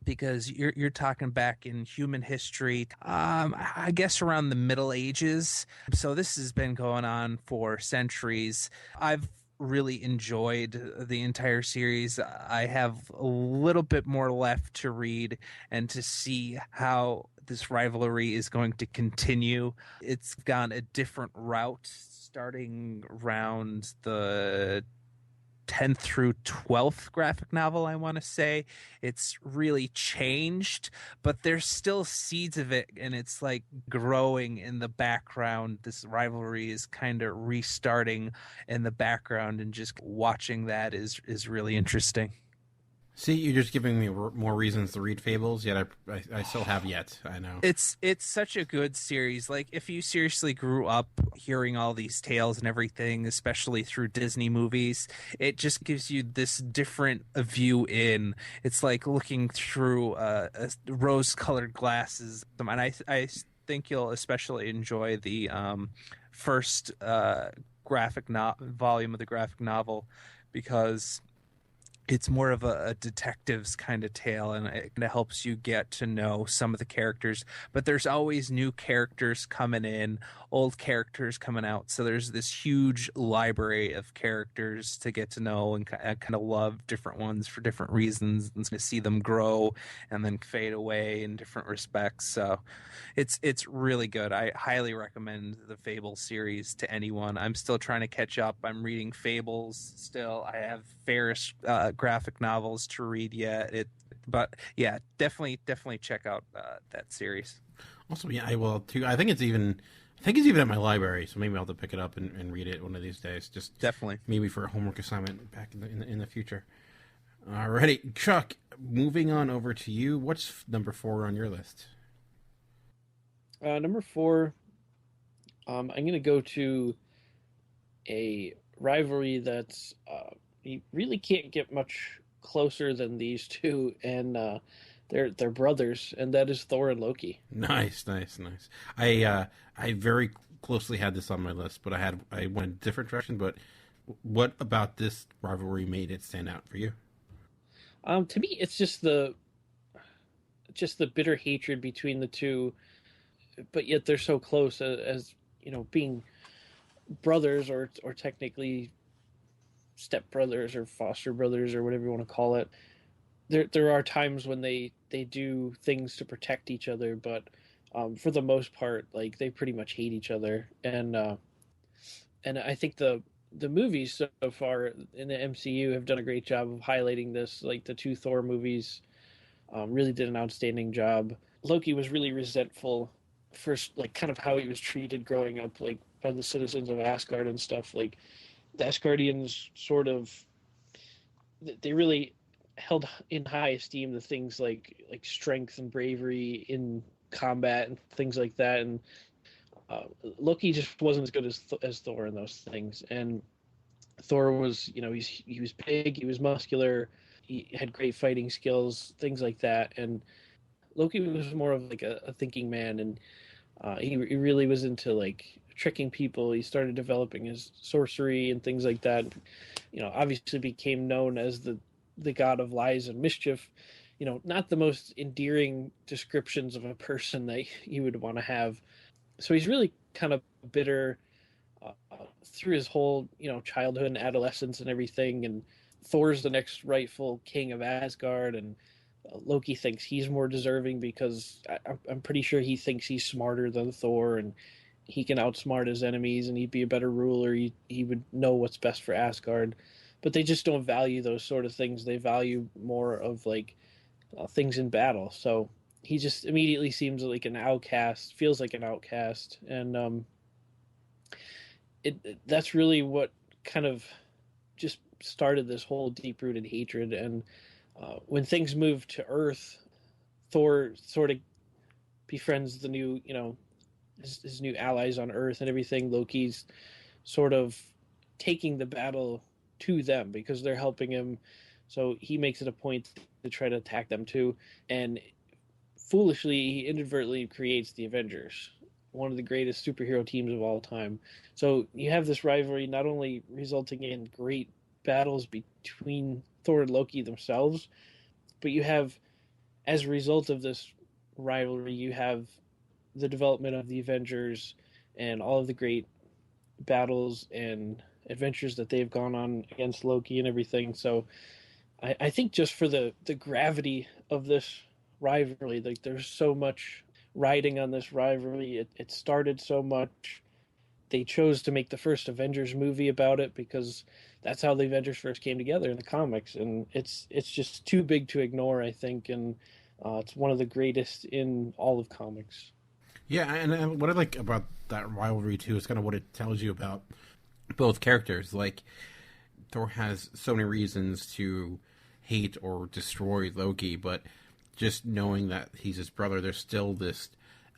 Because you're talking back in human history, I guess around the Middle Ages. So this has been going on for centuries. I've really enjoyed the entire series. I have a little bit more left to read and to see how this rivalry is going to continue. It's gone a different route starting around the 10th through 12th graphic novel, I want to say. It's really changed, but there's still seeds of it, and it's like growing in the background. This rivalry is kind of restarting in the background, and just watching that is really interesting. See, you're just giving me more reasons to read Fables, yet I still have yet. I know. It's such a good series. Like, if you seriously grew up hearing all these tales and everything, especially through Disney movies, it just gives you this different view in. It's like looking through rose-colored glasses. And I think you'll especially enjoy the first volume of the graphic novel, because it's more of a detective's kind of tale, and it kind of helps you get to know some of the characters. But there's always new characters coming in, old characters coming out. So there's this huge library of characters to get to know and kind of love different ones for different reasons, and to see them grow and then fade away in different respects. So it's really good. I highly recommend the Fables series to anyone. I'm still trying to catch up. I'm reading Fables still. I have Ferris graphic novels to read yet. But yeah, definitely check out that series. Also, yeah, I will too. I think it's even at my library, so maybe I'll have to pick it up and read it one of these days. Just definitely, maybe for a homework assignment back in the future. Alrighty, Chuck. Moving on over to you. What's number 4 on your list? Number 4, I'm going to go to a rivalry that's you really can't get much closer than these two, and they're brothers, and that is Thor and Loki. Nice. I very closely had this on my list, but I went a different direction. But what about this rivalry made it stand out for you? To me, it's just the bitter hatred between the two, but yet they're so close as being brothers, or technically step brothers or foster brothers or whatever you want to call it. there are times when they do things to protect each other, but for the most part, like they pretty much hate each other, and I think the movies so far in the MCU have done a great job of highlighting this. Like the two Thor movies really did an outstanding job. Loki was really resentful for like kind of how he was treated growing up, like by the citizens of Asgard and stuff. Like the Asgardians sort of they really held in high esteem the things like strength and bravery in combat and things like that. And Loki just wasn't as good as Thor in those things. And Thor was, he was big, he was muscular, he had great fighting skills, things like that. And Loki was more of like a thinking man, and he really was into like tricking people. He started developing his sorcery and things like that. Obviously became known as the god of lies and mischief. Not the most endearing descriptions of a person that you would want to have. So he's really kind of bitter through his whole, childhood and adolescence and everything. And Thor's the next rightful king of Asgard, and Loki thinks he's more deserving because I'm pretty sure he thinks he's smarter than Thor, and he can outsmart his enemies, and he'd be a better ruler. He would know what's best for Asgard. But they just don't value those sort of things. They value more of like things in battle. So he just immediately seems like an outcast, feels like an outcast. And that's really what kind of just started this whole deep-rooted hatred. And when things moved to Earth, Thor sort of befriends the new, his new allies on Earth and everything. Loki's sort of taking the battle to them because they're helping him. So he makes it a point to try to attack them too. And foolishly, he inadvertently creates the Avengers, one of the greatest superhero teams of all time. So you have this rivalry not only resulting in great battles between Thor and Loki themselves, but you have, as a result of this rivalry, you have the development of the Avengers and all of the great battles and adventures that they've gone on against Loki and everything. So I think just for the gravity of this rivalry, like there's so much riding on this rivalry. It started so much. They chose to make the first Avengers movie about it because that's how the Avengers first came together in the comics, and it's just too big to ignore, I think, and it's one of the greatest in all of comics. Yeah, and what I like about that rivalry too is kind of what it tells you about both characters. Like Thor has so many reasons to hate or destroy Loki, but just knowing that he's his brother, there's still this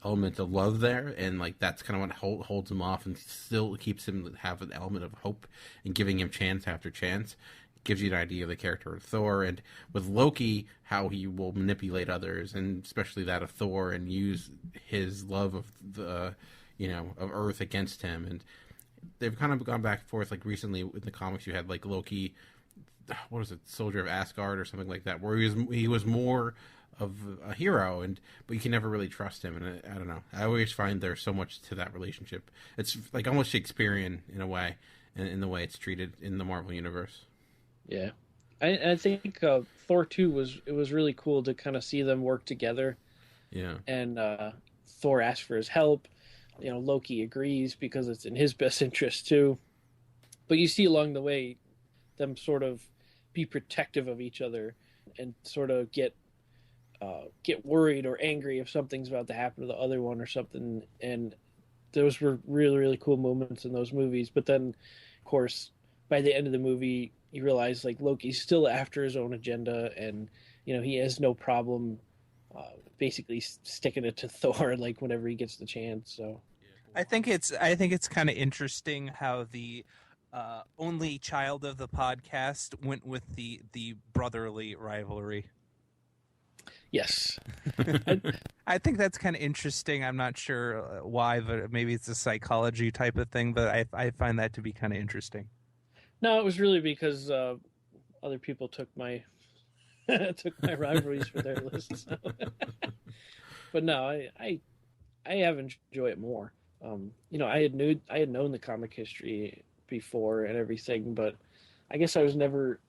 element of love there, and like that's kind of what holds him off and still keeps him have an element of hope and giving him chance after chance. It gives you an idea of the character of Thor, and with Loki, how he will manipulate others, and especially that of Thor, and use his love of the of Earth against him. And they've kind of gone back and forth. Like recently in the comics, you had like Loki, what was it, Soldier of Asgard or something like that, where he was more of a hero, but you can never really trust him. And I don't know. I always find there's so much to that relationship. It's like almost Shakespearean in a way, in the way it's treated in the Marvel universe. Yeah, I think Thor 2 was really cool to kind of see them work together. Yeah, and Thor asks for his help. Loki agrees because it's in his best interest too. But you see along the way them sort of be protective of each other and sort of get worried or angry if something's about to happen to the other one or something. And those were really, really cool moments in those movies. But then, of course, by the end of the movie, you realize like Loki's still after his own agenda, and he has no problem basically sticking it to Thor like whenever he gets the chance. So I think it's kind of interesting how the only child of the podcast went with the brotherly rivalry. Yes. I think that's kind of interesting. I'm not sure why, but maybe it's a psychology type of thing, but I find that to be kind of interesting. No, it was really because other people took my rivalries for their lists. But no, I have enjoyed it more. I had known the comic history before and everything, but I guess I was never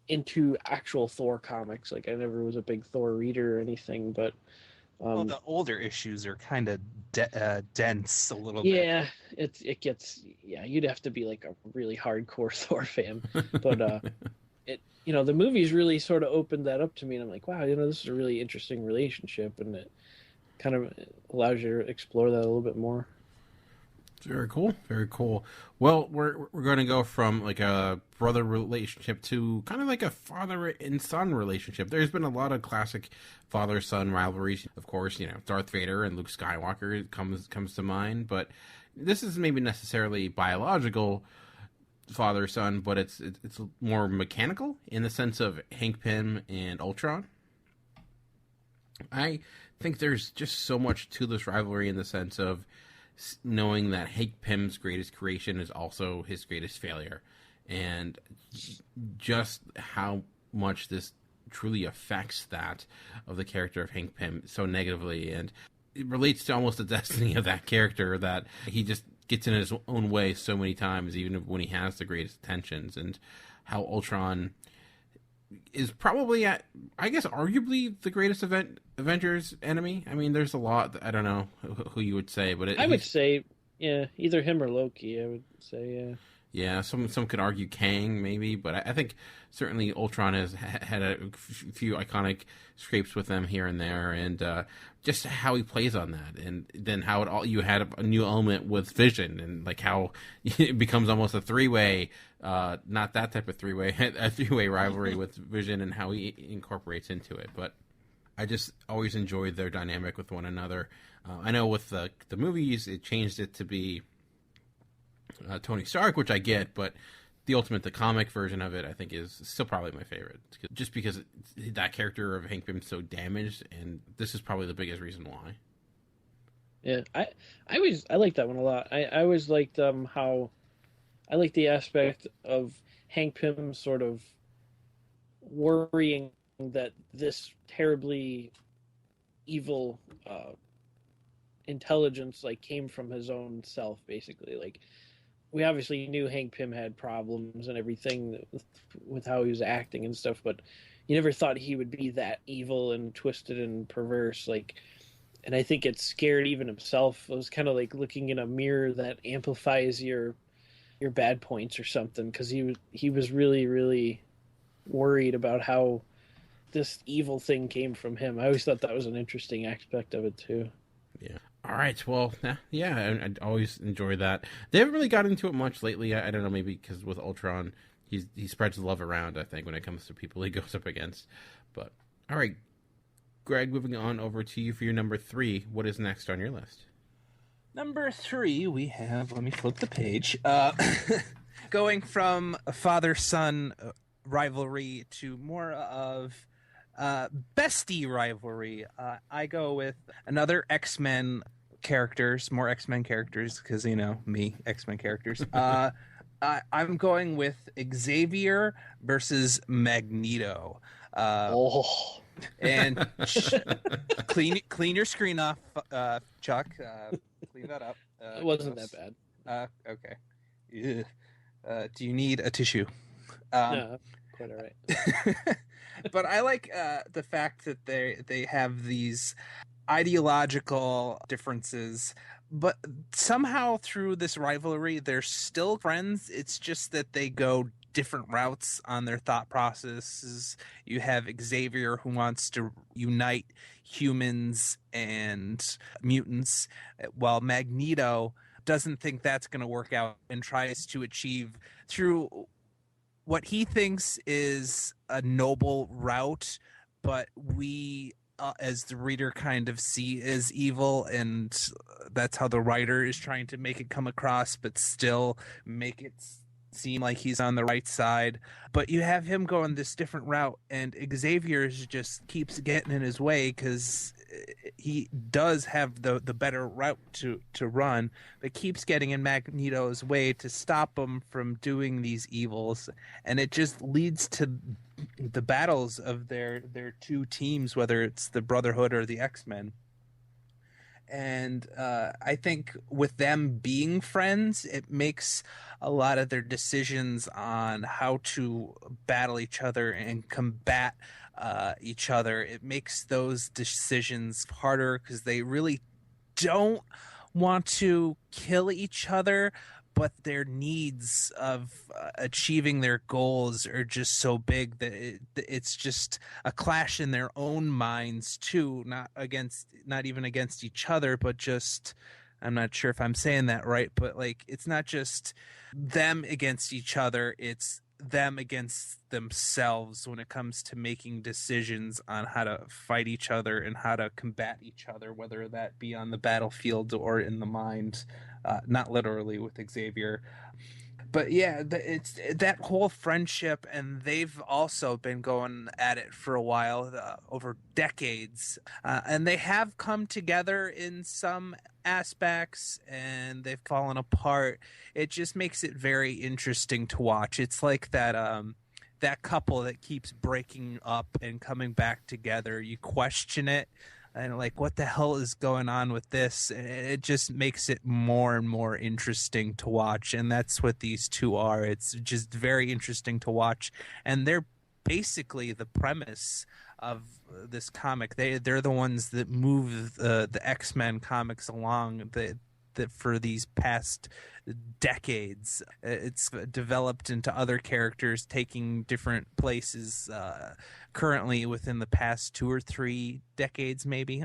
into actual Thor comics. Like I never was a big Thor reader or anything, but well, the older issues are kind of dense a little bit. Yeah, it gets you'd have to be like a really hardcore Thor fan, but the movies really sort of opened that up to me, and I'm like, wow, this is a really interesting relationship, and it kind of allows you to explore that a little bit more. Very cool, very cool. Well, we're going to go from like a brother relationship to kind of like a father and son relationship. There's been a lot of classic father-son rivalries. Of course, Darth Vader and Luke Skywalker comes to mind, but this isn't maybe necessarily biological father-son, but it's more mechanical in the sense of Hank Pym and Ultron. I think there's just so much to this rivalry in the sense of knowing that Hank Pym's greatest creation is also his greatest failure, and just how much this truly affects that of the character of Hank Pym so negatively, and it relates to almost the destiny of that character, that he just gets in his own way so many times, even when he has the greatest intentions, and how Ultron is probably, I guess, arguably the greatest Avengers enemy. I mean, there's a lot. I don't know who you would say, but I would say, either him or Loki. I would say, yeah. Some could argue Kang maybe, but I think certainly Ultron has had a few iconic scrapes with them here and there, and just how he plays on that, and then how you had a new element with Vision, and like how it becomes almost a three-way. Not that type of three-way, a three-way rivalry with Vision, and how he incorporates into it. But I just always enjoyed their dynamic with one another. I know with the movies, it changed it to be Tony Stark, which I get, but the comic version of it, I think, is still probably my favorite. Just because that character of Hank Pym is so damaged, and this is probably the biggest reason why. Yeah, I like that one a lot. I always liked how I like the aspect of Hank Pym sort of worrying that this terribly evil intelligence came from his own self, basically. Like, we obviously knew Hank Pym had problems and everything with how he was acting and stuff, but you never thought he would be that evil and twisted and perverse. And I think it scared even himself. It was kind of like looking in a mirror that amplifies your bad points or something, because he was really, really worried about how this evil thing came from him. I always thought that was an interesting aspect of it too. Yeah. All right. Well, yeah, I always enjoy that. They haven't really got into it much lately. I don't know, maybe because with Ultron, he spreads the love around, I think, when it comes to people he goes up against. But, all right, Greg, moving on over to you for your number 3. What is next on your list? Number 3, we have, let me flip the page, going from a father-son rivalry to more of bestie rivalry. I go with another X-Men characters, more X-Men characters, because, me, X-Men characters. I'm going with Xavier versus Magneto. And clean your screen off, Chuck. Clean that up. It wasn't that bad. Okay. Do you need a tissue? No, quite all right. But I like the fact that they have these ideological differences, but somehow through this rivalry, they're still friends. It's just that they go different routes on their thought processes. You have Xavier, who wants to unite humans and mutants, while Magneto doesn't think that's going to work out and tries to achieve through what he thinks is a noble route, but we as the reader kind of see as evil, and that's how the writer is trying to make it come across, but still make it seem like he's on the right side. But you have him going this different route, and Xavier just keeps getting in his way because he does have the better route to run, but keeps getting in Magneto's way to stop him from doing these evils. And it just leads to the battles of their two teams, whether it's the Brotherhood or the X-Men. And I think with them being friends, it makes a lot of their decisions on how to battle each other and combat each other. It makes those decisions harder because they really don't want to kill each other, but their needs of achieving their goals are just so big that it's just a clash in their own minds too, not even against each other, but just, I'm not sure if I'm saying that right, but like it's not just them against each other, it's them against themselves when it comes to making decisions on how to fight each other and how to combat each other, whether that be on the battlefield or in the mind, not literally with Xavier. But yeah, it's that whole friendship, and they've also been going at it for a while, over decades, and they have come together in some aspects, and they've fallen apart. It just makes it very interesting to watch. It's like that couple that keeps breaking up and coming back together. You question it, and like, what the hell is going on with this? And it just makes it more and more interesting to watch, and that's what these two are. It's just very interesting to watch, and they're basically the premise of this comic. They're the ones that move the X-Men comics along that for these past decades. It's developed into other characters taking different places currently within the past 2 or 3 decades, maybe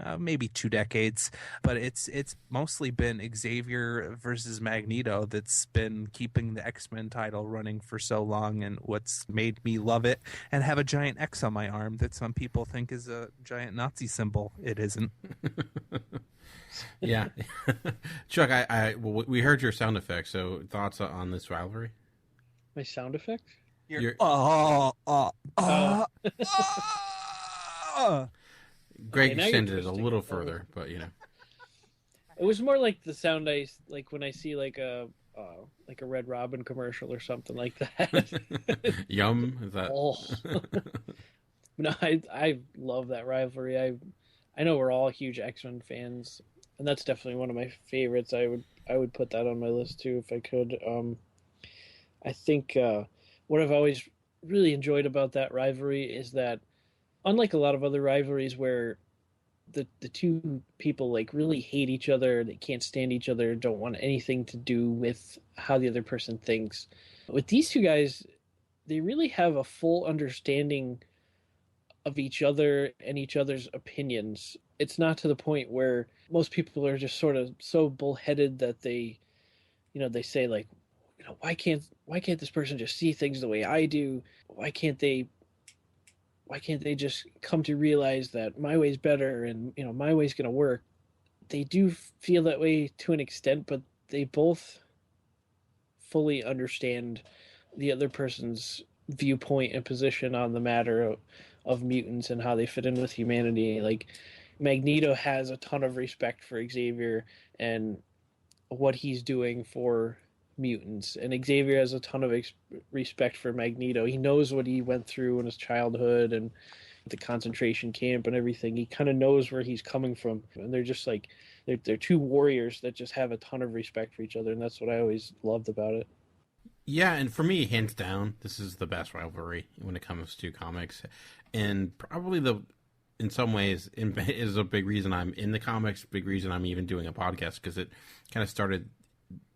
2 decades. But it's mostly been Xavier versus Magneto that's been keeping the X-Men title running for so long, and what's made me love it and have a giant X on my arm that some people think is a giant Nazi symbol. It isn't. Yeah. Chuck, we heard your sound effects, so thoughts on this rivalry? My sound effect? Greg extended it a little further, but you know. It was more like the sound I like when I see like a Red Robin commercial or something like that. Yum, is that? Oh. No, I love that rivalry. I know we're all huge X-Men fans, and that's definitely one of my favorites. I would put that on my list too if I could. I think what I've always really enjoyed about that rivalry is that, unlike a lot of other rivalries where the two people like really hate each other, they can't stand each other, don't want anything to do with how the other person thinks, with these two guys, they really have a full understanding of each other and each other's opinions. It's not to the point where most people are just sort of so bullheaded that they say like, why can't this person just see things the way I do? Why can't they just come to realize that my way's better and my way's going to work? They do feel that way to an extent, but they both fully understand the other person's viewpoint and position on the matter of mutants and how they fit in with humanity. Like, Magneto has a ton of respect for Xavier and what he's doing for mutants, and Xavier has a ton of respect for Magneto. He knows what he went through in his childhood and the concentration camp and everything. He kind of knows where he's coming from, and they're just like they're two warriors that just have a ton of respect for each other, and that's what I always loved about it. Yeah, and for me, hands down, this is the best rivalry when it comes to comics, and probably in some ways, is a big reason I'm in the comics, big reason I'm even doing a podcast, because it kind of started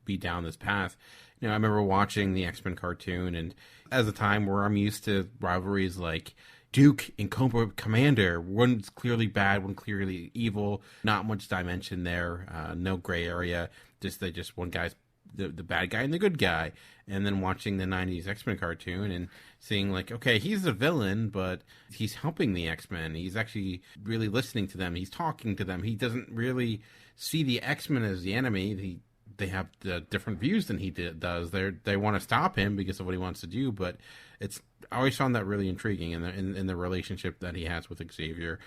me down this path. I remember watching the X-Men cartoon, and as a time where I'm used to rivalries like Duke and Cobra Commander, one's clearly bad, one clearly evil, not much dimension there, no gray area, just one guy's the bad guy and the good guy. And then watching the 90s X-Men cartoon and seeing like, okay, he's the villain, but he's helping the X-Men. He's actually really listening to them. He's talking to them. He doesn't really see the X-Men as the enemy. They have the different views than he does. They want to stop him because of what he wants to do, but I always found that really intriguing in the relationship that he has with Xavier.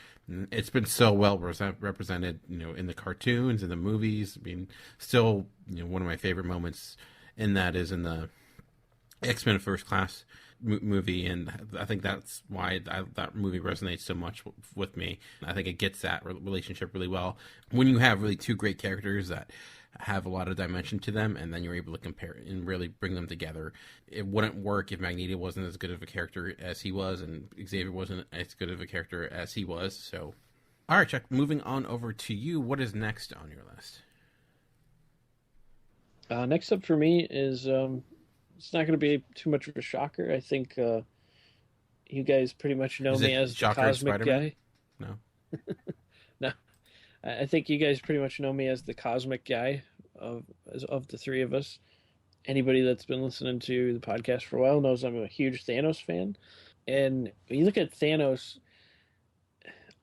It's been so well represented, in the cartoons, in the movies. I mean, still, one of my favorite moments in that is in the X-Men First Class movie, and I think that's why that movie resonates so much with me. I think it gets that relationship really well. When you have really two great characters that have a lot of dimension to them, and then you're able to compare and really bring them together. It wouldn't work if Magneto wasn't as good of a character as he was, and Xavier wasn't as good of a character as he was. So, all right, Chuck, moving on over to you. What is next on your list? Next up for me is it's not going to be too much of a shocker. I think you guys pretty much know me as the cosmic guy. No. No. I think you guys pretty much know me as the cosmic guy of the three of us. Anybody that's been listening to the podcast for a while knows I'm a huge Thanos fan. And when you look at Thanos,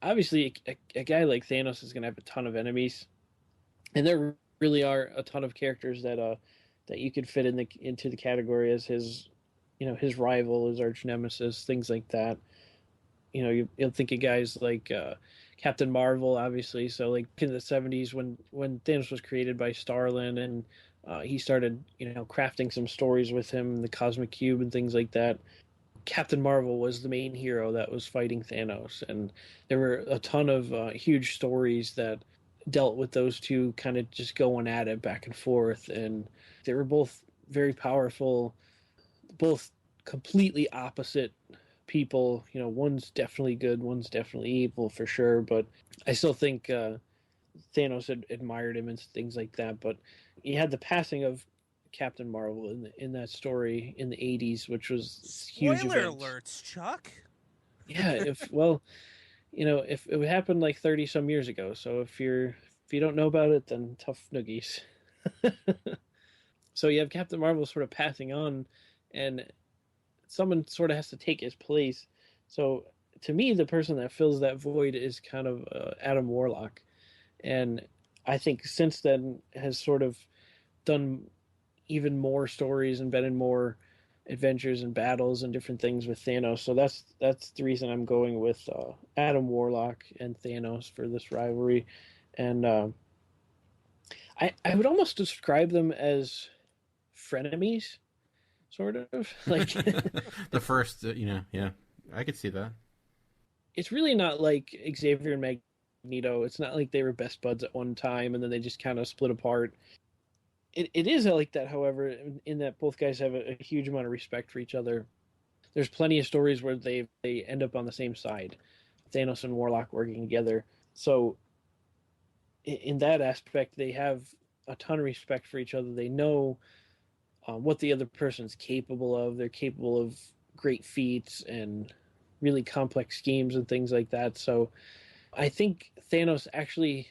obviously a guy like Thanos is going to have a ton of enemies. And there really are a ton of characters that you could fit into the category as his rival, his arch nemesis, things like that. You'll think of guys like Captain Marvel, obviously. So like in the 70s when Thanos was created by Starlin, and he started crafting some stories with him, the Cosmic Cube and things like that. Captain Marvel was the main hero that was fighting Thanos, and there were a ton of huge stories that dealt with those two kind of just going at it back and forth, and they were both very powerful, both completely opposite people. One's definitely good, one's definitely evil for sure, but I still think Thanos had admired him and things like that. But you had the passing of Captain Marvel in that story in the 80s, which was huge. Spoiler alerts, Chuck. Yeah, if it happened like 30 some years ago, so if you don't know about it, then tough noogies. So you have Captain Marvel sort of passing on, and someone sort of has to take his place. So to me, the person that fills that void is kind of Adam Warlock. And I think since then has sort of done even more stories and been in more adventures and battles and different things with Thanos. So that's the reason I'm going with Adam Warlock and Thanos for this rivalry. And I would almost describe them as frenemies, sort of. Like the first, yeah, I could see that. It's really not like Xavier and Magneto. It's not like they were best buds at one time and then they just kind of split apart. It is like that, however, in that both guys have a huge amount of respect for each other. There's plenty of stories where they end up on the same side, Thanos and Warlock working together. So in that aspect, they have a ton of respect for each other. They know what the other person's capable of. They're capable of great feats and really complex schemes and things like that. So I think Thanos actually...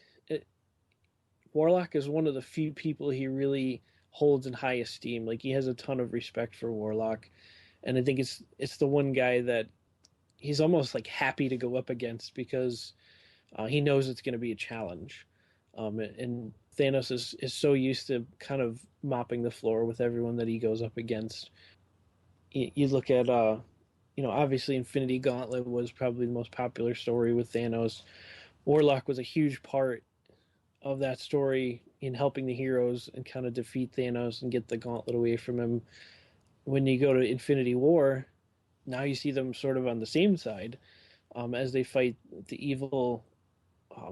Warlock is one of the few people he really holds in high esteem. Like, he has a ton of respect for Warlock, and I think it's the one guy that he's almost like happy to go up against because he knows it's going to be a challenge. And Thanos is so used to kind of mopping the floor with everyone that he goes up against. You look at obviously Infinity Gauntlet was probably the most popular story with Thanos. Warlock was a huge part of that story in helping the heroes and kind of defeat Thanos and get the gauntlet away from him. When you go to Infinity War, now you see them sort of on the same side as they fight the evil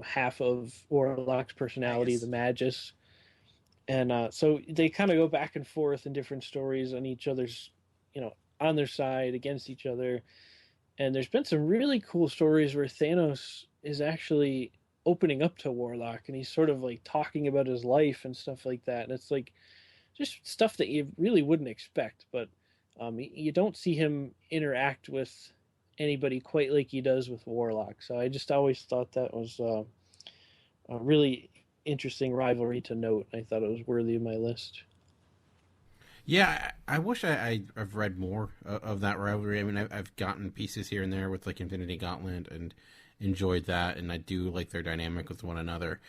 half of Warlock's personality, nice. The Magus. And so they kind of go back and forth in different stories on each other's, on their side, against each other. And there's been some really cool stories where Thanos is actually opening up to Warlock, and he's sort of like talking about his life and stuff like that. And it's like just stuff that you really wouldn't expect, but you don't see him interact with anybody quite like he does with Warlock. So I just always thought that was a really interesting rivalry to note. I thought it was worthy of my list. Yeah, I wish I've read more of that rivalry. I mean, I've gotten pieces here and there with like Infinity Gauntlet and enjoyed that, and I do like their dynamic with one another.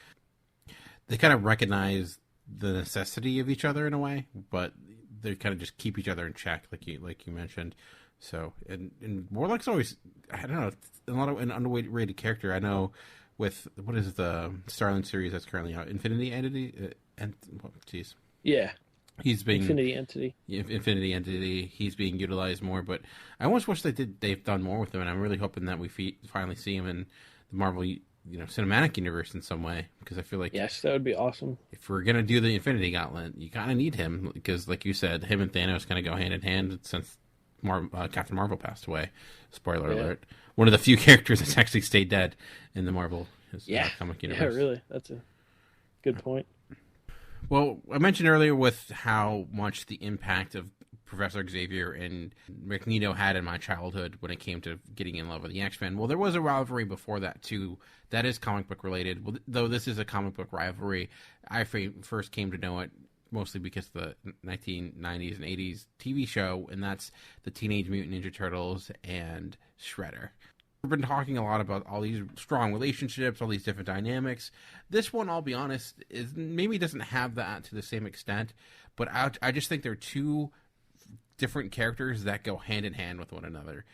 They kind of recognize the necessity of each other in a way, but they kind of just keep each other in check, like you mentioned. So, and Warlock's always, I don't know, a lot of an underrated character. I know with what is the Starlin series that's currently out, Infinity Entity, and jeez, yeah, He's being Infinity Entity. Infinity Entity. He's being utilized more, but I almost wish they've done more with him, and I'm really hoping that we finally see him in the Marvel, cinematic universe in some way, because I feel like yes, that would be awesome. If we're gonna do the Infinity Gauntlet, you kind of need him, because, like you said, him and Thanos kind of go hand in hand since Captain Marvel passed away. Spoiler alert! One of the few characters that's actually stayed dead in the Marvel comic universe. Yeah, really, that's a good point. Well, I mentioned earlier with how much the impact of Professor Xavier and Magneto had in my childhood when it came to getting in love with the X-Men. Well, there was a rivalry before that, too. That is comic book related. Well, though this is a comic book rivalry, I first came to know it mostly because of the 1990s and 80s TV show, and that's the Teenage Mutant Ninja Turtles and Shredder. We've been talking a lot about all these strong relationships, all these different dynamics. This one, I'll be honest, maybe doesn't have that to the same extent, but I just think they're two different characters that go hand in hand with one another.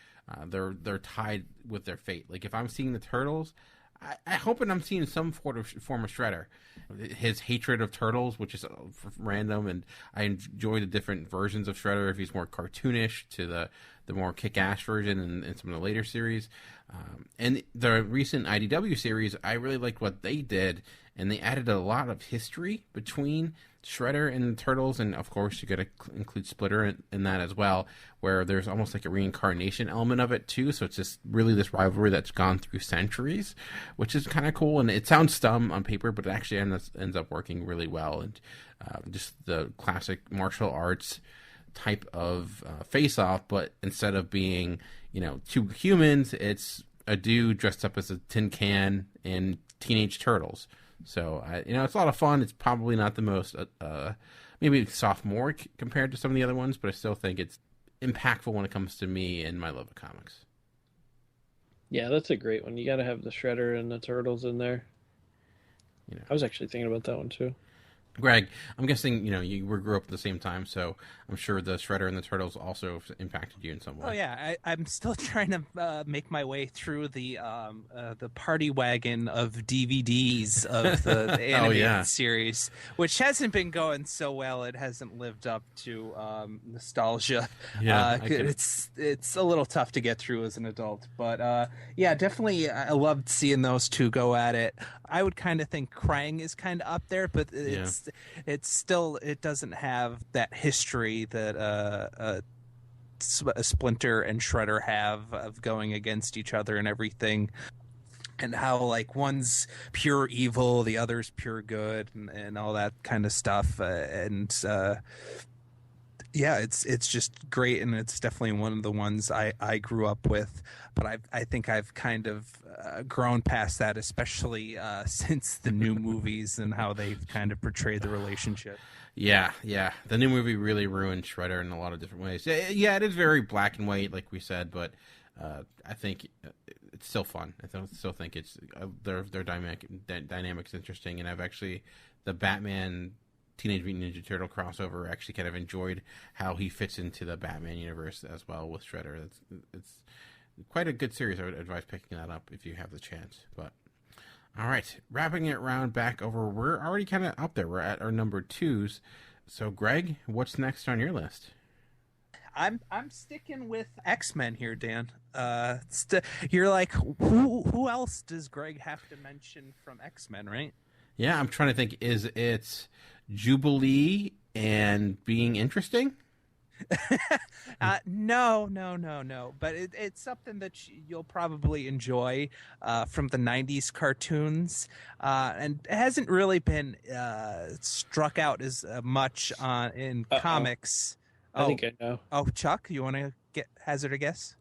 They're tied with their fate. Like, if I'm seeing the Turtles, I hope I'm seeing some form of Shredder. His hatred of turtles, which is random, and I enjoy the different versions of Shredder. If he's more cartoonish to the more kick-ass version in some of the later series. And the recent IDW series, I really liked what they did, and they added a lot of history between Shredder and the Turtles, and of course you got to include Splitter in that as well, where there's almost like a reincarnation element of it too. So it's just really this rivalry that's gone through centuries, which is kind of cool. And it sounds dumb on paper, but it actually ends up working really well. And just the classic martial arts type of face-off, but instead of being two humans, it's a dude dressed up as a tin can in Teenage Turtles. So, it's a lot of fun. It's probably not the most, maybe sophomore compared to some of the other ones, but I still think it's impactful when it comes to me and my love of comics. Yeah, that's a great one. You got to have the Shredder and the Turtles in there. I was actually thinking about that one too. Greg, I'm guessing, you grew up at the same time, so I'm sure the Shredder and the Turtles also impacted you in some way. Oh, yeah. I'm still trying to make my way through the party wagon of DVDs of the animated series, which hasn't been going so well. It hasn't lived up to nostalgia. Yeah, it's a little tough to get through as an adult. But, yeah, definitely I loved seeing those two go at it. I would kind of think Krang is kind of up there, but it's still, it doesn't have that history that Splinter and Shredder have of going against each other and everything, and how like one's pure evil, the other's pure good, and all that kind of stuff. Yeah, it's just great, and it's definitely one of the ones I grew up with. But I think I've kind of grown past that, especially since the new movies and how they've kind of portrayed the relationship. Yeah. The new movie really ruined Shredder in a lot of different ways. Yeah, it is very black and white, like we said, but I think it's still fun. I still think it's their dynamic's interesting, and I've actually the Batman Teenage Mutant Ninja Turtle crossover actually kind of enjoyed how he fits into the Batman universe as well with Shredder. It's quite a good series. I would advise picking that up if you have the chance. But all right, wrapping it around back over, we're already kind of up there. We're at our number 2s. So Greg, what's next on your list? I'm sticking with X-Men here, Dan. You're like, who else does Greg have to mention from X-Men, right? Yeah, I'm trying to think. Is it Jubilee and being interesting? No. But it's something that you'll probably enjoy from the 90s cartoons. And it hasn't really been struck out as much in comics. I think I know. Oh, Chuck, you want to hazard a guess?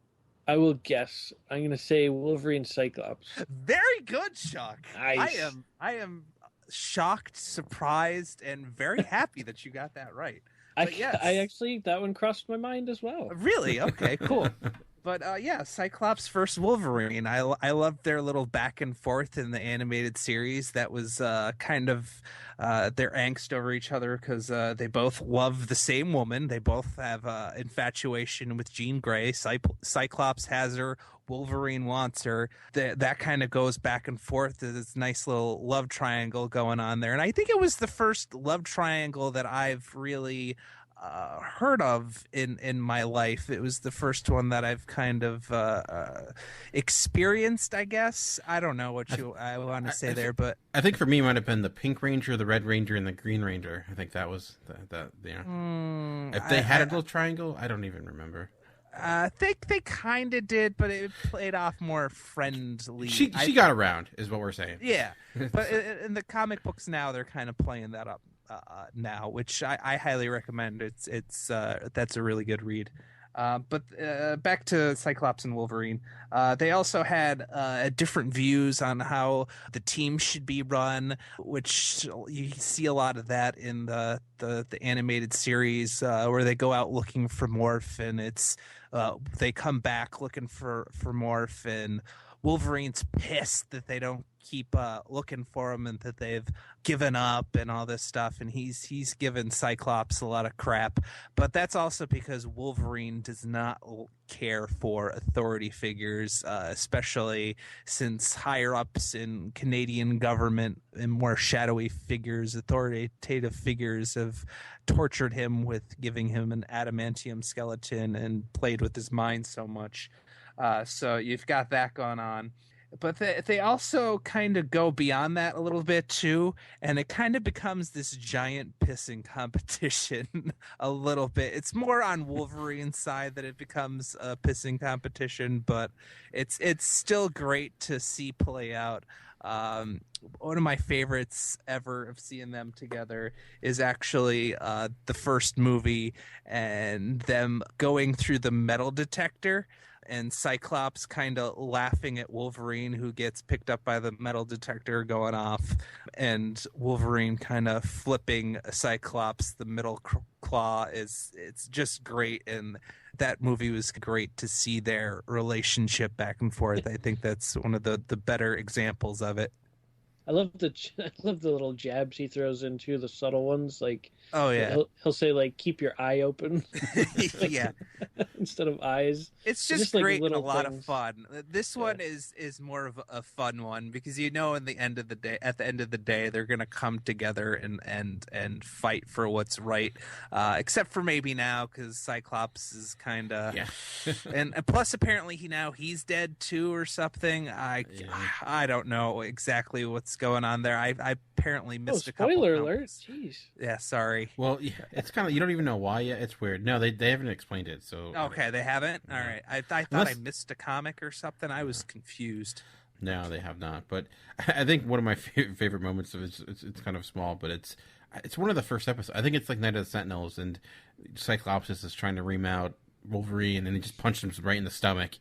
I will guess. I'm going to say Wolverine Cyclops. Very good, Chuck. Nice. I am shocked, surprised, and very happy that you got that right. I actually, that one crossed my mind as well. Really? Okay, cool. But yeah, Cyclops versus Wolverine. I loved their little back and forth in the animated series. That was kind of their angst over each other because they both love the same woman. They both have infatuation with Jean Grey. Cyclops has her. Wolverine wants her. That kind of goes back and forth. There's this nice little love triangle going on there. And I think it was the first love triangle that I've really heard of in my life. It was the first one that I've kind of experienced, I guess. I don't know what I want to say there, but I think for me it might have been the Pink Ranger, the Red Ranger, and the Green Ranger. I think that was if they had a little triangle, I don't even remember. I think they kind of did, but it played off more friendly. She got around, is what we're saying. Yeah, but in the comic books now, they're kind of playing that up now, which I highly recommend. It's that's a really good read. But back to Cyclops and Wolverine. They also had different views on how the team should be run, which you see a lot of that in the animated series where they go out looking for Morph, and it's they come back looking for Morph, and Wolverine's pissed that they don't keep looking for him and that they've given up and all this stuff, and he's given Cyclops a lot of crap, but that's also because Wolverine does not care for authority figures, especially since higher ups in Canadian government and more shadowy figures, authoritative figures, have tortured him with giving him an adamantium skeleton and played with his mind so much. So you've got that going on. But they also kind of go beyond that a little bit, too, and it kind of becomes this giant pissing competition a little bit. It's more on Wolverine's side that it becomes a pissing competition, but it's still great to see play out. One of my favorites ever of seeing them together is actually the first movie and them going through the metal detector, and Cyclops kind of laughing at Wolverine, who gets picked up by the metal detector going off, and Wolverine kind of flipping Cyclops the middle claw. It's just great, and that movie was great to see their relationship back and forth. I think that's one of the better examples of it. I love the little jabs he throws into the subtle ones, like, oh yeah, he'll say like, keep your eye open, like, yeah, instead of eyes. It's just great, like, and a lot things. of fun. This one is more of a fun one because at the end of the day they're gonna come together and fight for what's right, except for maybe now because Cyclops is kind of and plus apparently he's dead too or something. I don't know exactly what's going on there. I apparently missed a couple. Spoiler alert! Jeez. Yeah, sorry. Well, yeah, it's kind of, you don't even know why yet. It's weird. No, they haven't explained it. So okay, they haven't. All right, I thought I missed a comic or something. I was confused. No, they have not. But I think one of my favorite moments of it's kind of small, but it's one of the first episodes. I think it's like Night of the Sentinels, and Cyclops is trying to remount Wolverine, and he just punched him right in the stomach.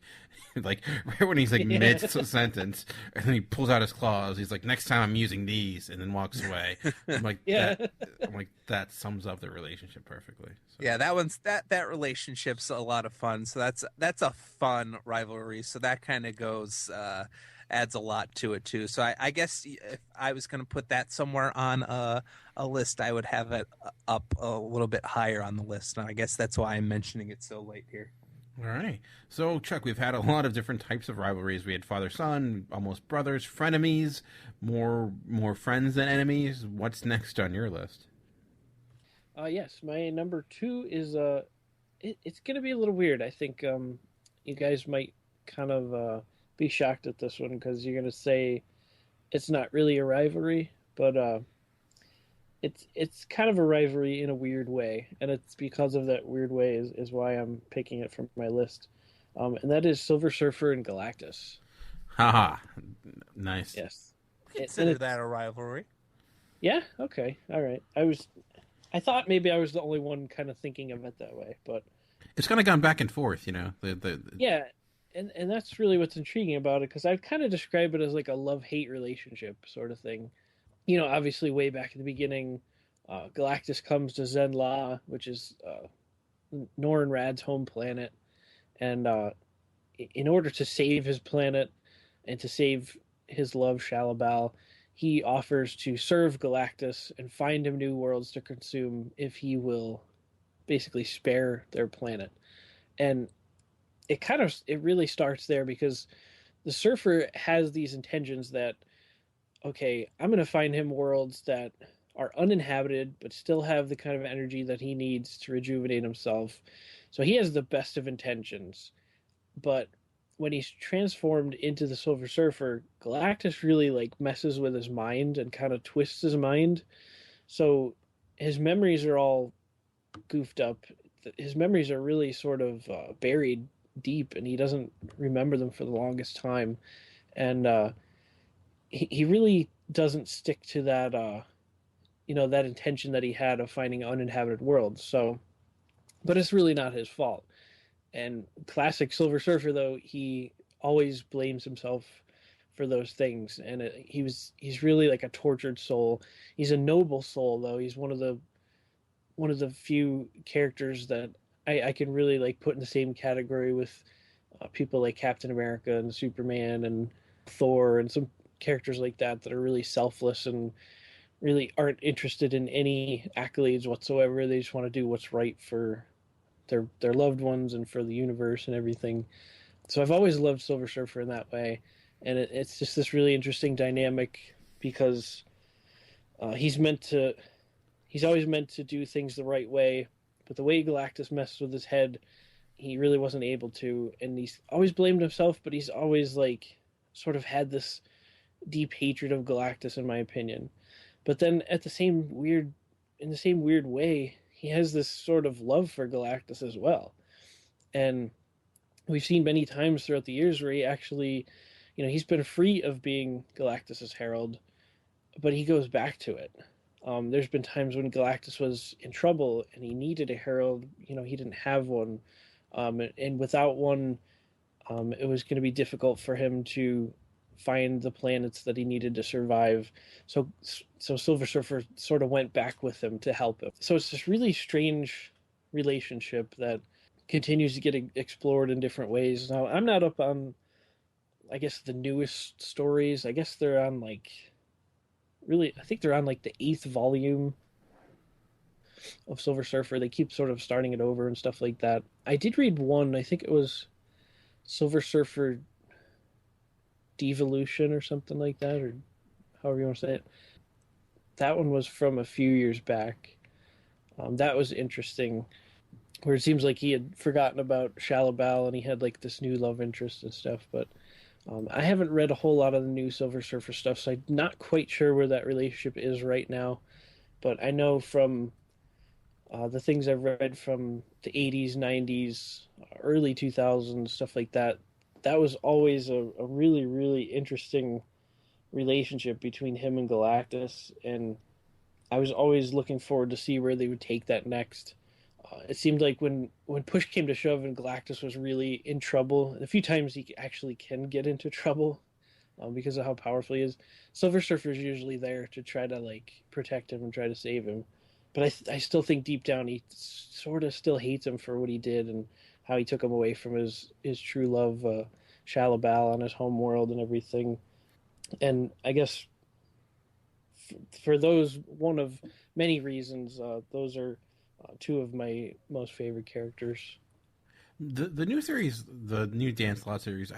Like right when he's like mid sentence, and then he pulls out his claws. He's like, "Next time I'm using these," and then walks away. I'm like, that sums up their relationship perfectly. So. Yeah, that relationship's a lot of fun. So that's a fun rivalry. So that kind of goes adds a lot to it too. So I guess if I was going to put that somewhere on a list, I would have it up a little bit higher on the list. And I guess that's why I'm mentioning it so late here. All right. So, Chuck, we've had a lot of different types of rivalries. We had father-son, almost brothers, frenemies, more friends than enemies. What's next on your list? Yes, my number 2 is it's going to be a little weird. I think you guys might kind of be shocked at this one because you're going to say it's not really a rivalry, but it's kind of a rivalry in a weird way, and it's because of that weird way is why I'm picking it from my list, and that is Silver Surfer and Galactus. Haha, nice. Yes, consider that a rivalry. Yeah. Okay. All right. I thought maybe I was the only one kind of thinking of it that way, but it's kind of gone back and forth, you know. Yeah, and that's really what's intriguing about it, because I'd kind of describe it as like a love-hate relationship sort of thing. You know, obviously way back at the beginning, Galactus comes to Zenla, which is Norrin Rad's home planet, and in order to save his planet and to save his love, Shalabal, he offers to serve Galactus and find him new worlds to consume if he will basically spare their planet. And it really starts there, because the Surfer has these intentions that, okay, I'm going to find him worlds that are uninhabited but still have the kind of energy that he needs to rejuvenate himself. So he has the best of intentions, but when he's transformed into the Silver Surfer, Galactus really like messes with his mind and kind of twists his mind. So his memories are all goofed up. His memories are really sort of buried deep, and he doesn't remember them for the longest time. And he really doesn't stick to that, that intention that he had of finding uninhabited worlds. So, but it's really not his fault. And classic Silver Surfer, though, he always blames himself for those things. And he's really like a tortured soul. He's a noble soul, though. He's one of the few characters that I can really like put in the same category with people like Captain America and Superman and Thor and some characters like that are really selfless and really aren't interested in any accolades whatsoever. They just want to do what's right for their loved ones and for the universe and everything. So I've always loved Silver Surfer in that way, and it's just this really interesting dynamic, because he's always meant to do things the right way, but the way Galactus messes with his head, he really wasn't able to, and he's always blamed himself, but he's always like sort of had this deep hatred of Galactus, in my opinion. But then in the same weird way, he has this sort of love for Galactus as well. And we've seen many times throughout the years where he actually, he's been free of being Galactus's herald, but he goes back to it. There's been times when Galactus was in trouble and he needed a herald. He didn't have one. And without one, it was going to be difficult for him to find the planets that he needed to survive. So Silver Surfer sort of went back with him to help him. So it's this really strange relationship that continues to get explored in different ways. Now, I'm not up on, I guess, the newest stories. I guess they're on I think they're on the 8th volume of Silver Surfer. They keep sort of starting it over and stuff like that. I did read one, I think it was Silver Surfer Devolution or something like that, or however you want to say it. That one was from a few years back. That was interesting, where it seems like he had forgotten about Shallabal and he had like this new love interest and stuff. But I haven't read a whole lot of the new Silver Surfer stuff, so I'm not quite sure where that relationship is right now. But I know from the things I've read from the 80s, 90s, early 2000s, stuff like that, that was always a really, really interesting relationship between him and Galactus, and I was always looking forward to see where they would take that next. It seemed like when push came to shove and Galactus was really in trouble, and a few times he actually can get into trouble because of how powerful he is, Silver Surfer's usually there to try to protect him and try to save him. But I still think deep down he sort of still hates him for what he did and how he took him away from his true love, Shallabal, on his home world and everything. And I guess for those, one of many reasons, those are two of my most favorite characters. The new series, the new Dan Slott series,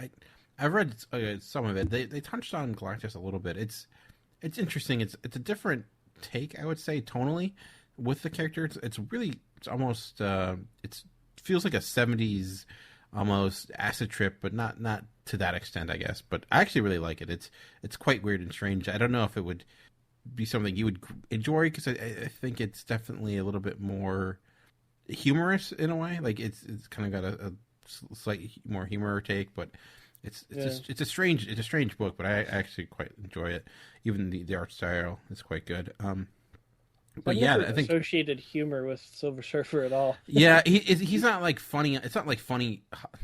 I've read some of it. They touched on Galactus a little bit. It's interesting. It's a different take, I would say, tonally with the character. It's almost it feels like a 70s almost acid trip, but not to that extent, I guess. But I actually really like it. It's quite weird and strange. I don't know if it would be something you would enjoy, because I think it's definitely a little bit more humorous in a way. Like it's kind of got a slightly more humor take, but it's a strange book. But I actually quite enjoy it. Even the art style is quite good. But yeah, I think associated humor with Silver Surfer at all. Yeah, he's not like funny. It's not like funny,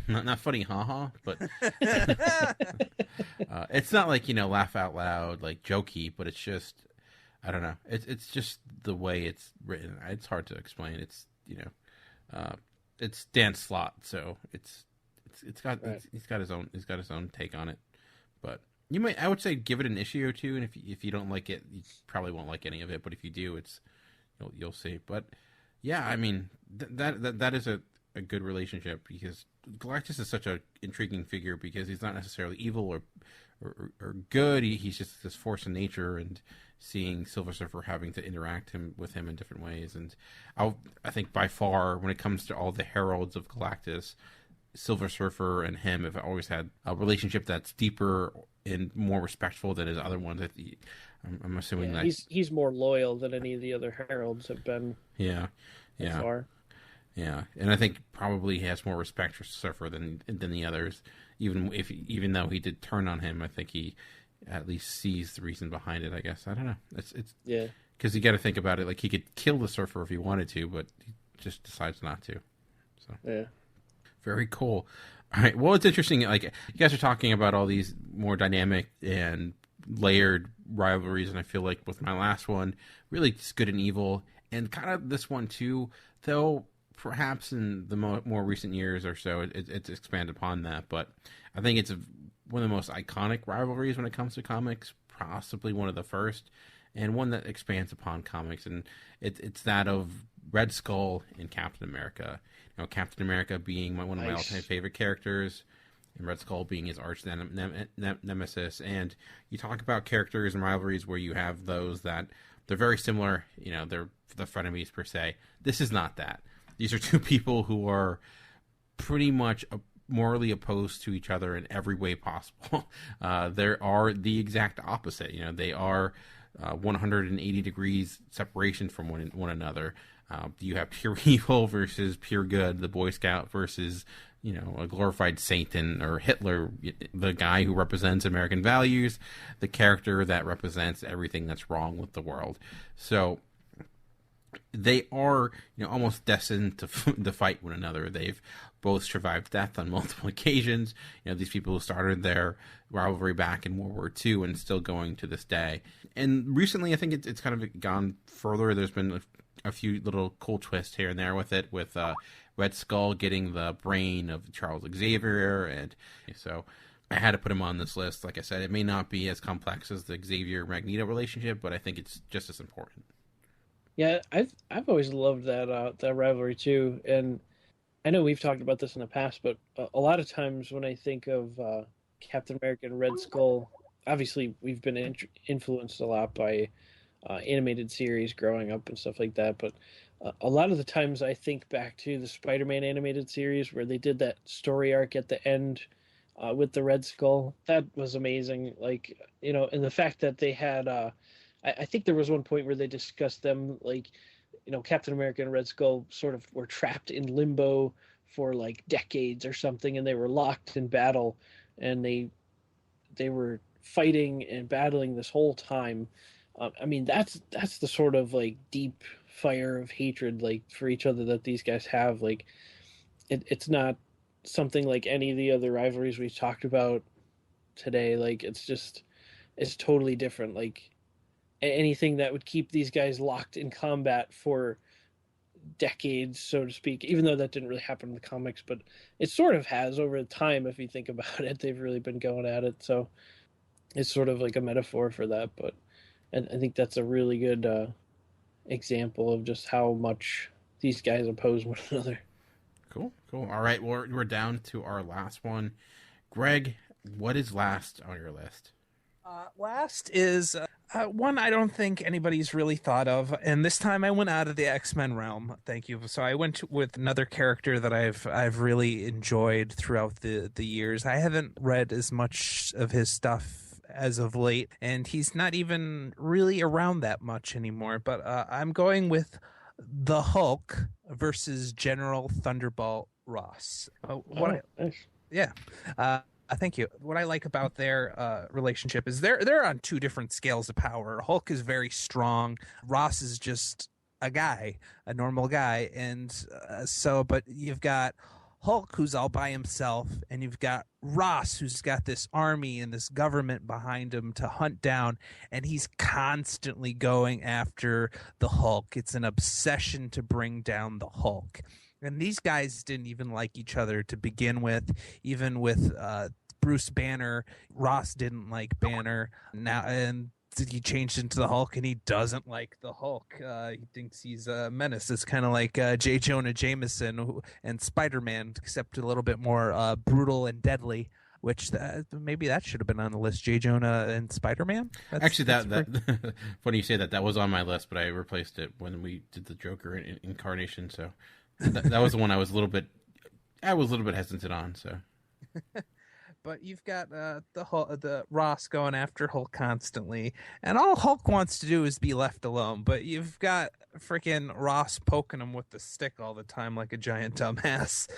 not funny, haha. But it's not like laugh out loud, like jokey. But it's just, I don't know. It's just the way it's written. It's hard to explain. It's it's Dan Slott, so it's got right. He's got his own take on it. But I would say give it an issue or two, and if you don't like it, you probably won't like any of it. But if you do, you'll see. But yeah, I mean that is a a good relationship, because Galactus is such an intriguing figure because he's not necessarily evil or good. He's just this force in nature, and seeing Silver Surfer having to interact with him in different ways. And I think by far, when it comes to all the heralds of Galactus, Silver Surfer and him have always had a relationship that's deeper and more respectful than his other ones. I'm assuming that he's more loyal than any of the other heralds have been. Yeah. So far. Yeah, and I think probably he has more respect for Surfer than the others. Even though he did turn on him, I think he at least sees the reason behind it. I guess I don't know. It's because you got to think about it. Like, he could kill the Surfer if he wanted to, but he just decides not to. So yeah, very cool. All right. Well, it's interesting. Like, you guys are talking about all these more dynamic and layered rivalries, and I feel like with my last one, really just good and evil, and kind of this one too, though. Perhaps in the more recent years or so, it's expanded upon that. But I think it's one of the most iconic rivalries when it comes to comics, possibly one of the first, and one that expands upon comics. And it's that of Red Skull and Captain America. You know, Captain America being one of my all-time favorite characters, and Red Skull being his arch nemesis. And you talk about characters and rivalries where you have those that they're very similar. You know, they're the frenemies per se. This is not that. These are two people who are pretty much morally opposed to each other in every way possible. They are the exact opposite. You know, they are 180 degrees separation from one another. You have pure evil versus pure good. The Boy Scout versus, you know, a glorified Satan, or Hitler, the guy who represents American values, the character that represents everything that's wrong with the world. So they are, you know, almost destined to fight one another. They've both survived death on multiple occasions. You know, these people who started their rivalry back in World War II and still going to this day. And recently, I think it's kind of gone further. There's been a few little cool twists here and there with it, with Red Skull getting the brain of Charles Xavier, and so I had to put him on this list. Like I said, it may not be as complex as the Xavier-Magneto relationship, but I think it's just as important. Yeah, I've always loved that rivalry too, and I know we've talked about this in the past, but a lot of times when I think of Captain America and Red Skull, obviously we've been influenced a lot by animated series growing up and stuff like that, but a lot of the times I think back to the Spider-Man animated series where they did that story arc at the end with the Red Skull. That was amazing. Like, you know, and the fact that they had I think there was one point where they discussed them, like, you know, Captain America and Red Skull sort of were trapped in limbo for like decades or something, and they were locked in battle, and they were fighting and battling this whole time. I mean, that's the sort of like deep fire of hatred, like, for each other that these guys have. Like, it's not something like any of the other rivalries we've talked about today. Like, it's totally different. Like, anything that would keep these guys locked in combat for decades, so to speak, even though that didn't really happen in the comics, but it sort of has over time. If you think about it, they've really been going at it. So it's sort of like a metaphor for that. But and I think that's a really good example of just how much these guys oppose one another. Cool. All right, we're down to our last one. Greg, what is last on your list? Last is one I don't think anybody's really thought of, and this time I went out of the X-Men realm. Thank you. So I went with another character that I've really enjoyed throughout the years. I haven't read as much of his stuff as of late, and he's not even really around that much anymore. But I'm going with the Hulk versus General Thunderbolt Ross. Thank you. What I like about their relationship is they're on two different scales of power. Hulk is very strong. Ross is just a guy, a normal guy. And but you've got Hulk, who's all by himself, and you've got Ross, who's got this army and this government behind him to hunt down, and he's constantly going after the Hulk. It's an obsession to bring down the Hulk. And these guys didn't even like each other to begin with. Even with Bruce Banner, Ross didn't like Banner. Now, and he changed into the Hulk, and he doesn't like the Hulk. He thinks he's a menace. It's kind of like J. Jonah Jameson and Spider-Man, except a little bit more brutal and deadly. Which maybe that should have been on the list. J. Jonah and Spider-Man. Actually, that funny you say that. That was on my list, but I replaced it when we did the Joker incarnation. So that was the one I was a little bit hesitant on. So. But you've got the Ross going after Hulk constantly, and all Hulk wants to do is be left alone. But you've got freaking Ross poking him with the stick all the time like a giant dumbass,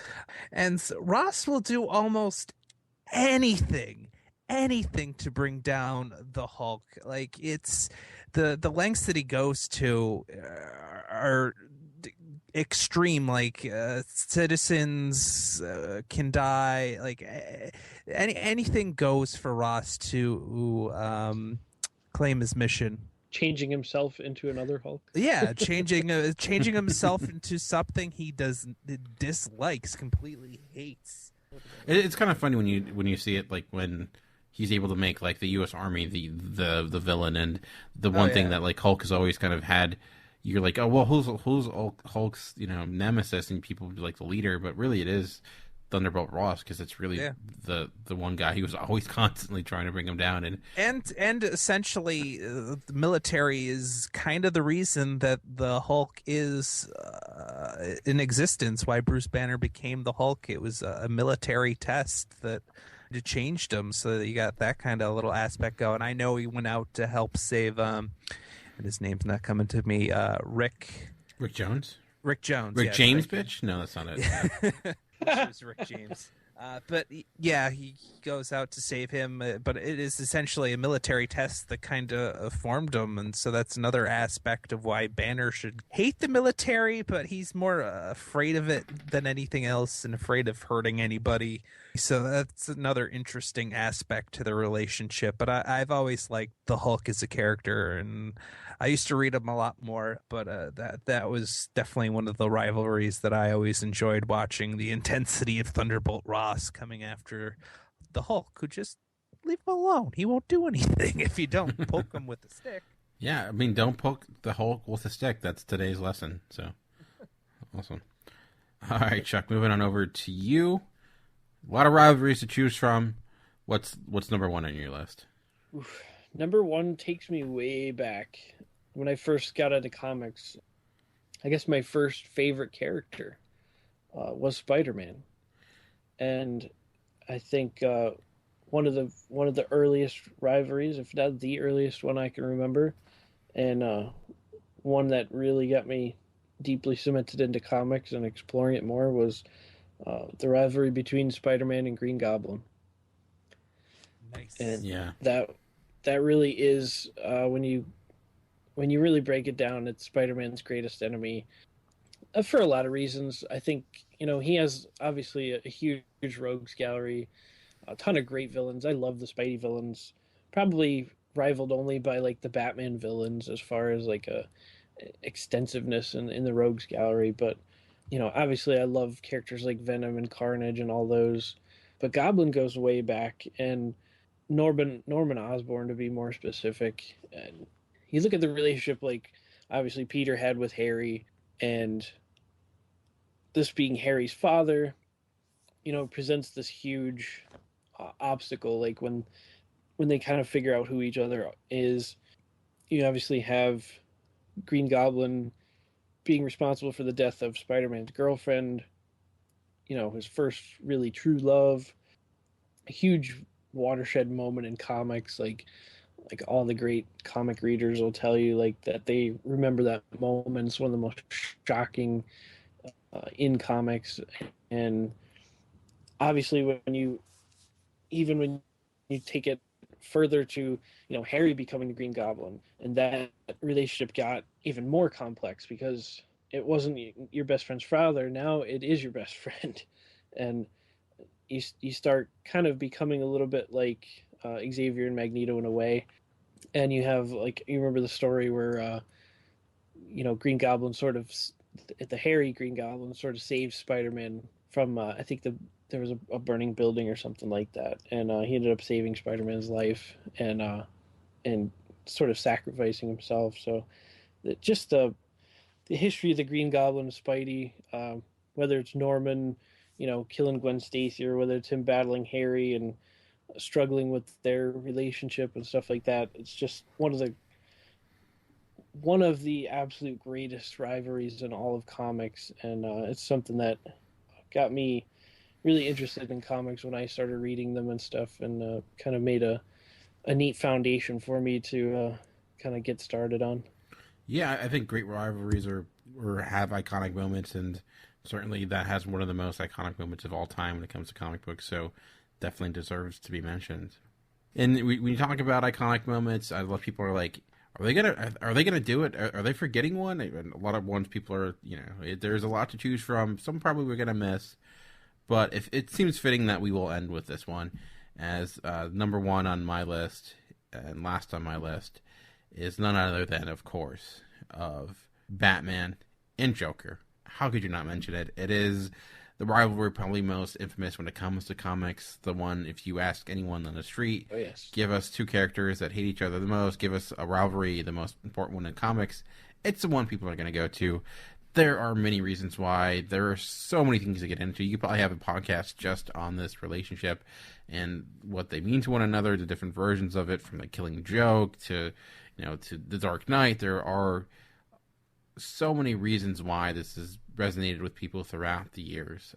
and Ross will do almost anything to bring down the Hulk. Like, it's the lengths that he goes to are extreme. Like citizens can die. Like anything goes for Ross to claim his mission. Changing himself into another Hulk. Yeah, changing himself into something he dislikes, completely hates. It's kind of funny when you see it, like when he's able to make like the U.S. Army the villain, and the one thing that like Hulk has always kind of had. You're like, oh well, who's Hulk's nemesis, and people be like the leader, but really it is Thunderbolt Ross, because it's really the one guy who was always constantly trying to bring him down, and essentially the military is kind of the reason that the Hulk is in existence. Why Bruce Banner became the Hulk? It was a military test that changed him, so that you got that kind of little aspect going. I know he went out to help save and his name's not coming to me. Rick Jones. Rick Jones. Rick James, bitch. No, that's not it. It was Rick James. But yeah, he goes out to save him. But it is essentially a military test that kind of formed him, and so that's another aspect of why Banner should hate the military. But he's more afraid of it than anything else, and afraid of hurting anybody. So that's another interesting aspect to the relationship. But I've always liked the Hulk as a character, and I used to read him a lot more. But that was definitely one of the rivalries that I always enjoyed watching. The intensity of Thunderbolt Ross coming after the Hulk, who just leave him alone. He won't do anything if you don't poke him with a stick. Yeah, I mean, don't poke the Hulk with a stick. That's today's lesson. So awesome. All right, Chuck, moving on over to you. A lot of rivalries to choose from. What's number one on your list? Oof. Number one takes me way back. When I first got into comics, I guess my first favorite character was Spider-Man. And I think one of the earliest rivalries, if not the earliest one I can remember, and one that really got me deeply cemented into comics and exploring it more, was the rivalry between Spider-Man and Green Goblin. Nice. And yeah, that really is when you really break it down, it's Spider-Man's greatest enemy for a lot of reasons. I think he has obviously a huge rogues gallery, a ton of great villains. I love the Spidey villains, probably rivaled only by like the Batman villains as far as like a extensiveness in the rogues gallery. But obviously I love characters like Venom and Carnage and all those. But Goblin goes way back, and Norman Osborn, to be more specific. And you look at the relationship like obviously Peter had with Harry, and this being Harry's father, presents this huge obstacle. Like when they kind of figure out who each other is, you obviously have Green Goblin being responsible for the death of Spider-Man's girlfriend, his first really true love, a huge watershed moment in comics. Like all the great comic readers will tell you like that they remember that moment. It's one of the most shocking in comics. And obviously when you take it further to Harry becoming the Green Goblin, and that relationship got even more complex because it wasn't your best friend's father, now it is your best friend. And you start kind of becoming a little bit like Xavier and Magneto in a way. And you have like, you remember the story where Green Goblin the Harry Green Goblin sort of saves Spider-Man from I think there was a burning building or something like that, and he ended up saving Spider-Man's life, and sort of sacrificing himself. So just the history of the Green Goblin, Spidey, whether it's Norman, killing Gwen Stacy, or whether it's him battling Harry and struggling with their relationship and stuff like that. It's just one of the absolute greatest rivalries in all of comics, and it's something that got me really interested in comics when I started reading them and stuff, and kind of made a neat foundation for me to kind of get started on. Yeah, I think great rivalries or have iconic moments, and certainly that has one of the most iconic moments of all time when it comes to comic books, so definitely deserves to be mentioned. And when you talk about iconic moments, a lot of people are like, are they gonna do it? Are they forgetting one? And a lot of ones people are, there's a lot to choose from. Some probably we're gonna miss, but if it seems fitting that we will end with this one as number one on my list and last on my list is none other than, of course, of Batman and Joker. How could you not mention it? It is the rivalry probably most infamous when it comes to comics. The one, if you ask anyone on the street, oh, yes, give us two characters that hate each other the most, give us a rivalry, the most important one in comics, it's the one people are going to go to. There are many reasons why. There are so many things to get into. You could probably have a podcast just on this relationship and what they mean to one another, the different versions of it, from the Killing Joke to The Dark Knight. There are so many reasons why this has resonated with people throughout the years.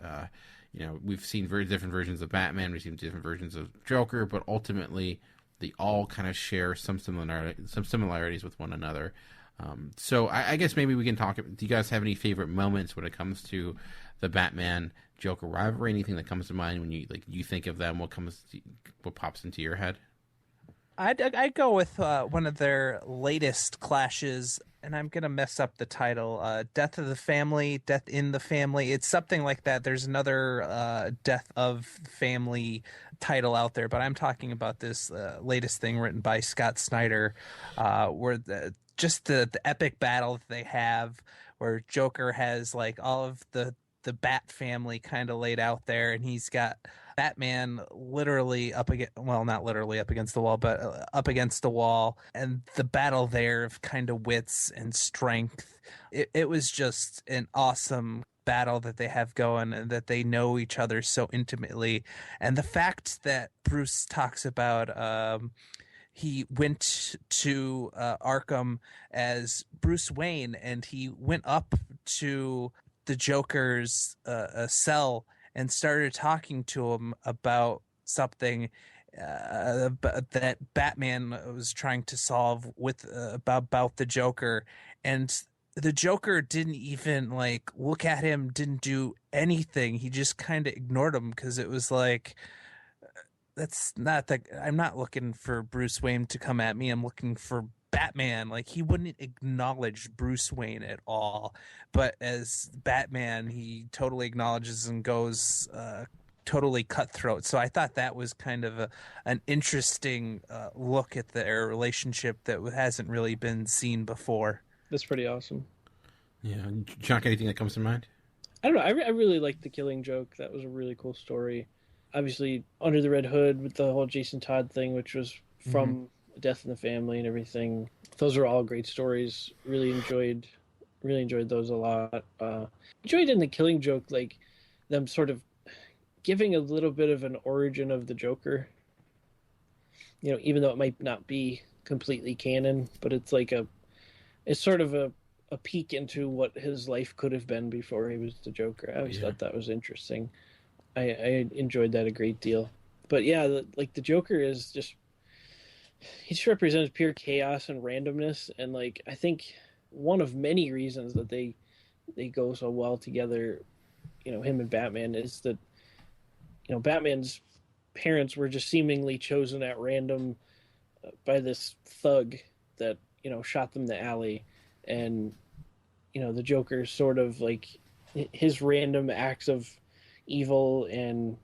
We've seen very different versions of Batman, we've seen different versions of Joker, but ultimately they all kind of share some similarities with one another. So I guess maybe we can talk. Do you guys have any favorite moments when it comes to the Batman Joker rivalry? Anything that comes to mind when you think of them? What pops into your head? I'd go with one of their latest clashes, and I'm gonna mess up the title. Death of the Family, Death in the Family. It's something like that. There's another Death of Family title out there, but I'm talking about this latest thing written by Scott Snyder, where the epic battle that they have, where Joker has like all of the Bat family kind of laid out there, and he's got Batman literally not literally up against the wall, but up against the wall, and the battle there of kind of wits and strength. It was just an awesome battle that they have going, and that they know each other so intimately. And the fact that Bruce talks about he went to Arkham as Bruce Wayne, and he went up to the Joker's cell and started talking to him about something that Batman was trying to solve with about the Joker, and the Joker didn't even look at him, didn't do anything. He just kind of ignored him, because it was like, I'm not looking for Bruce Wayne to come at me. I'm looking for Batman. He wouldn't acknowledge Bruce Wayne at all, but as Batman, he totally acknowledges and goes totally cutthroat. So I thought that was kind of an interesting look at their relationship that hasn't really been seen before. That's pretty awesome. Yeah. Chuck, anything that comes to mind? I don't know. I really liked The Killing Joke. That was a really cool story. Obviously, Under the Red Hood with the whole Jason Todd thing, which was from Death in the Family and everything. Those are all great stories. Really enjoyed those a lot. Enjoyed in The Killing Joke, them sort of giving a little bit of an origin of the Joker. Even though it might not be completely canon, but it's it's sort of a peek into what his life could have been before he was the Joker. I always thought that was interesting. I enjoyed that a great deal. But yeah, the Joker is he just represents pure chaos and randomness, and I think one of many reasons that they go so well together, him and Batman, is that Batman's parents were just seemingly chosen at random by this thug that shot them in the alley, and the Joker sort of his random acts of evil and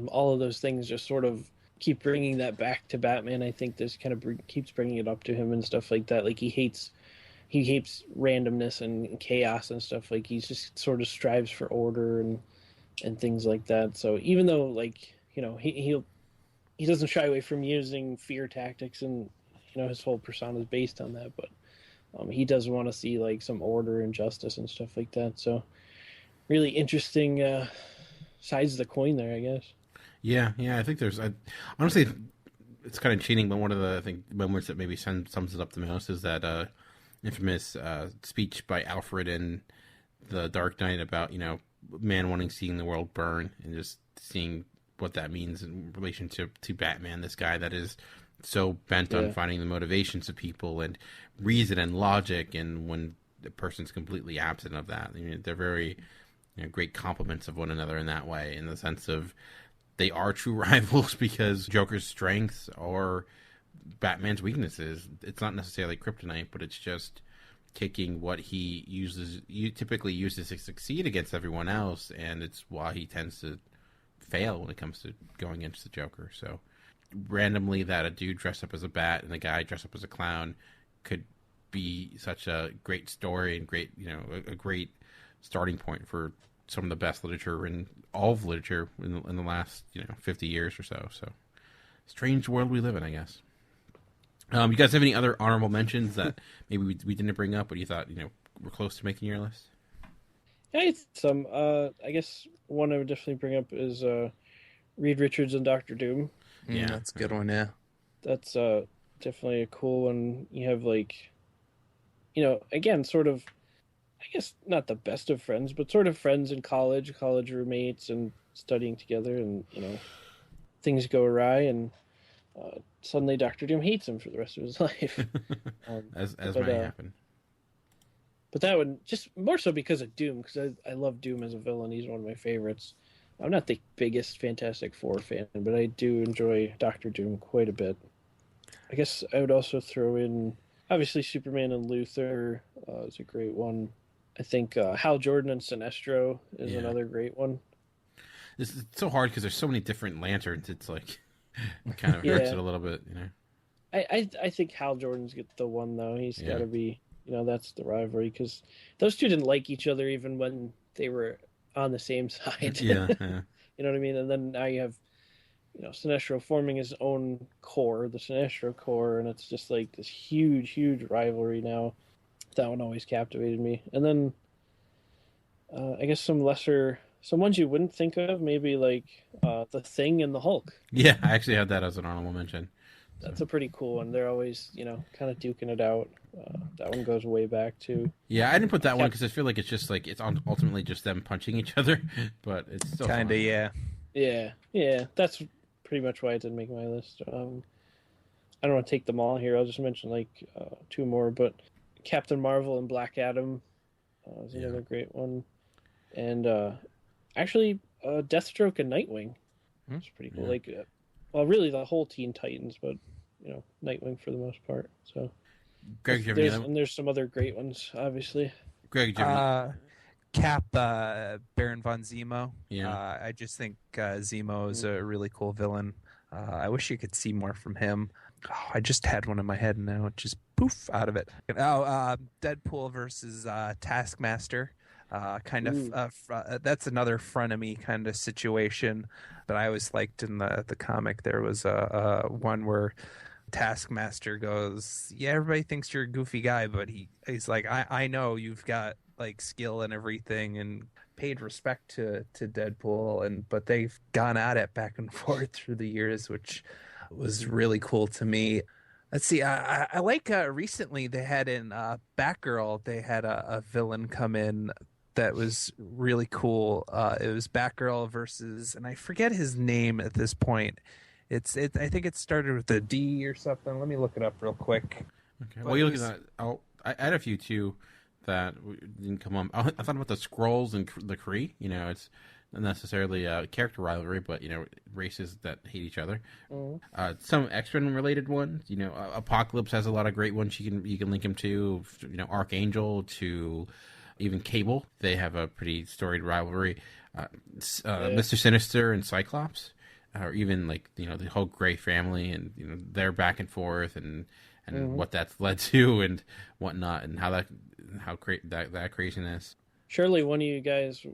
all of those things just sort of keep bringing that back to Batman. I think this kind of keeps bringing it up to him and stuff like that. He hates randomness and chaos and stuff. He just sort of strives for order and things like that. So even though he doesn't shy away from using fear tactics and his whole persona is based on that, but he does want to see like some order and justice and stuff like that. So really interesting sides of the coin there, I guess. Yeah, I think honestly, it's kind of cheating, but one of the, I think, moments that maybe sums it up the most is that infamous speech by Alfred in The Dark Knight about, man wanting seeing the world burn, and just seeing what that means in relationship to Batman, this guy that is so bent on finding the motivations of people and reason and logic, and when the person's completely absent of that. I mean, they're very great complements of one another in that way, in the sense of they are true rivals, because Joker's strengths are Batman's weaknesses. It's not necessarily kryptonite, but it's just taking what he typically uses to succeed against everyone else, and it's why he tends to fail when it comes to going against the Joker. So randomly, that a dude dressed up as a bat and a guy dressed up as a clown could be such a great story and great, a great starting point for some of the best literature in all of literature in the last 50 years or so. So strange world we live in, I guess. You guys have any other honorable mentions that maybe we didn't bring up, but you thought were close to making your list? Yeah, some. I guess one I would definitely bring up is Reed Richards and Doctor Doom. Yeah, that's a good one. Yeah, that's definitely a cool one. You have again, sort of, I guess not the best of friends, but sort of friends in college roommates, and studying together, and things go awry, and suddenly Doctor Doom hates him for the rest of his life. As may happen. But that one, just more so because of Doom, because I love Doom as a villain. He's one of my favorites. I'm not the biggest Fantastic Four fan, but I do enjoy Doctor Doom quite a bit. I guess I would also throw in, obviously, Superman and Luthor is a great one. I think Hal Jordan and Sinestro is another great one. It's so hard because there's so many different lanterns. It's like, it kind of hurts it a little bit, I think Hal Jordan's the one, though. He's got to be, that's the rivalry, because those two didn't like each other even when they were on the same side. Yeah. You know what I mean? And then now you have, Sinestro forming his own corps, the Sinestro Corps, and it's just like this huge, huge rivalry now. That one always captivated me. And then I guess some ones you wouldn't think of, maybe like The Thing and the Hulk. Yeah, I actually had that as an honorable mention. That's a pretty cool one. They're always, kind of duking it out. That one goes way back too. Yeah, I didn't put that one because I feel like it's just like it's ultimately just them punching each other, but it's still kind of yeah. That's pretty much why it didn't make my list. I don't want to take them all here. I'll just mention like two more. But Captain Marvel and Black Adam is another great one, and actually Deathstroke and Nightwing. It's pretty cool. Like, well, really the whole Teen Titans, but Nightwing for the most part. So. Greg, there's some other great ones, obviously. Greg, Cap, Baron von Zemo. Yeah. I just think Zemo is a really cool villain. I wish you could see more from him. Oh, I just had one in my head and now it just poof out of it. Deadpool versus Taskmaster. That's another frenemy kind of situation that I always liked in the comic. There was one where Taskmaster goes, yeah, everybody thinks you're a goofy guy, but he's like, I know you've got like skill and everything, and paid respect to Deadpool, but they've gone at it back and forth through the years, which was really cool to me. Let's see, I like recently they had in Batgirl, they had a villain come in that was really cool. It was Batgirl versus, and I forget his name at this point. I think it started with a D or something. Let me look it up real quick. Okay. Well, you look at that. I had a few too that didn't come on. I thought about the Skrulls and the Kree. It's not necessarily a character rivalry, but races that hate each other. Mm-hmm. Some X-Men related ones. Apocalypse has a lot of great ones. You can link him to. Archangel to even Cable. They have a pretty storied rivalry. Mr. Sinister and Cyclops. Or even like the whole Grey family, and their back and forth, and what that's led to, and whatnot, and how that craziness. Surely one of you guys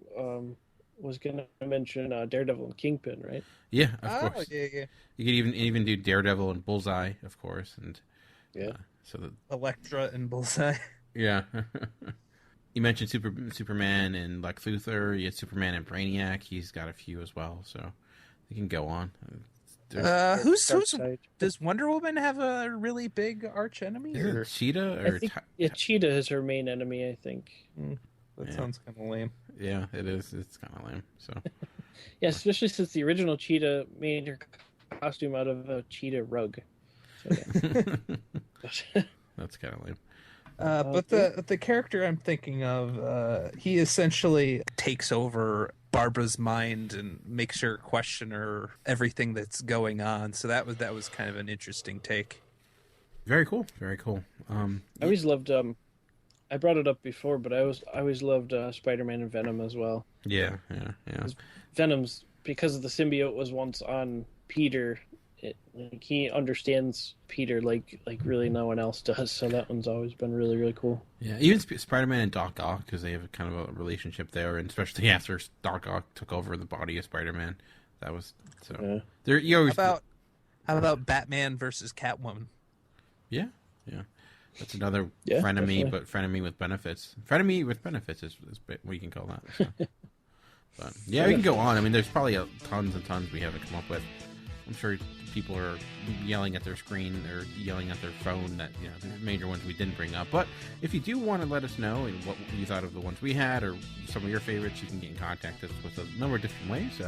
was going to mention Daredevil and Kingpin, right? Yeah, of course. Yeah. You could even do Daredevil and Bullseye, of course, and Yeah. So the Elektra and Bullseye. Yeah. You mentioned Superman and Lex Luthor. You had Superman and Brainiac. He's got a few as well, so they can go on. Does Wonder Woman have a really big arch enemy? Or Cheetah? Cheetah is her main enemy, I think. That sounds kind of lame. Yeah, it is. It's kind of lame. So. Yeah, especially since the original Cheetah made her costume out of a cheetah rug. So, yeah. That's kind of lame. But the character I'm thinking of, he essentially takes over Barbara's mind and makes her question her everything that's going on. So that was kind of an interesting take. Very cool. Very cool. I always loved. I brought it up before, but I always loved Spider-Man and Venom as well. Yeah. Venom's, because the symbiote was once on Peter. He understands Peter like really no one else does, so that one's always been really, really cool. Yeah, even Spider-Man and Doc Ock, because they have kind of a relationship there, and especially after Doc Ock took over the body of Spider-Man, that was so. Yeah. There, you always how about Batman versus Catwoman? Yeah, that's another frenemy, definitely. but frenemy with benefits. Frenemy with benefits is what you can call that. So. But yeah, we can go on. I mean, there's probably tons and tons we haven't come up with. I'm sure people are yelling at their screen or yelling at their phone that, the major ones we didn't bring up. But if you do want to let us know what you thought of the ones we had or some of your favorites, you can get in contact with us with a number of different ways.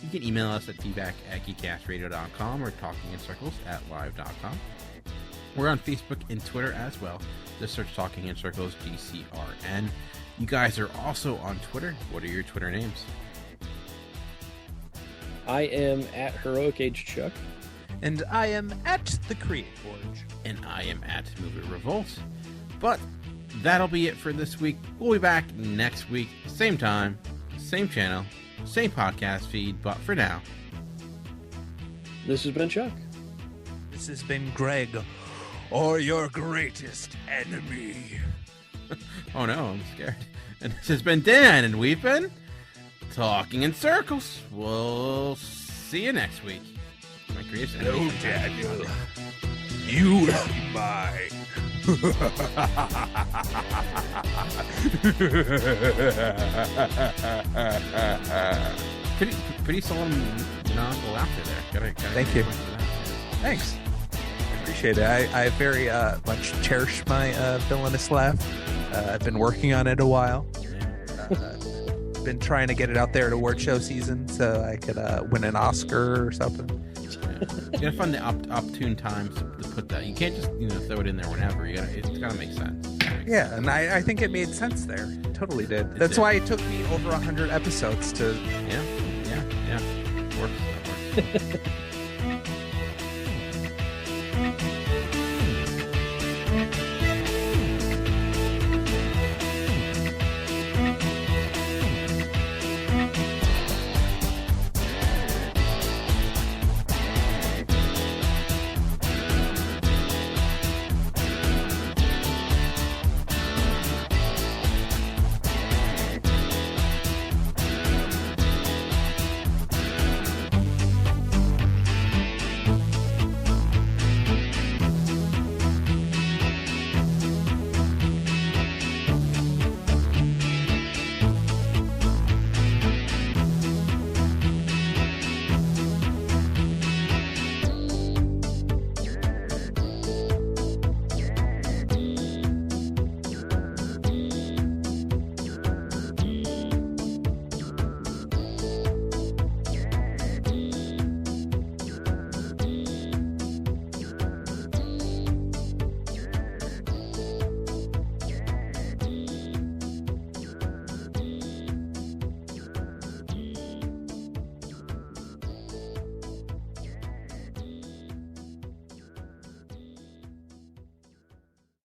You can email us at feedback@geekcastradio.com or talkingincircles@live.com. We're on Facebook and Twitter as well. Just search Talking in Circles GCRN. You guys are also on Twitter. What are your Twitter names? I am at Heroic Age Chuck. And I am at The Create Forge. And I am at Movie Revolt. But that'll be it for this week. We'll be back next week. Same time, same channel, same podcast feed. But for now, this has been Chuck. This has been Greg, or your greatest enemy. Oh no, I'm scared. And this has been Dan, and we've been Talking in Circles. We'll see you next week. My greatest enemy. No, Daniel. You will be mine. Pretty solemn laughter there. Thank you. Thanks. I appreciate it. I very much cherish my villainous laugh. I've been working on it a while. Been trying to get it out there at award show season so I could win an Oscar or something. You gotta find the opportune times to put that. You can't just throw it in there whenever. It's gotta make sense. Yeah, and I think it made sense there. It totally did. That's why it took me over 100 episodes to. Yeah. Works.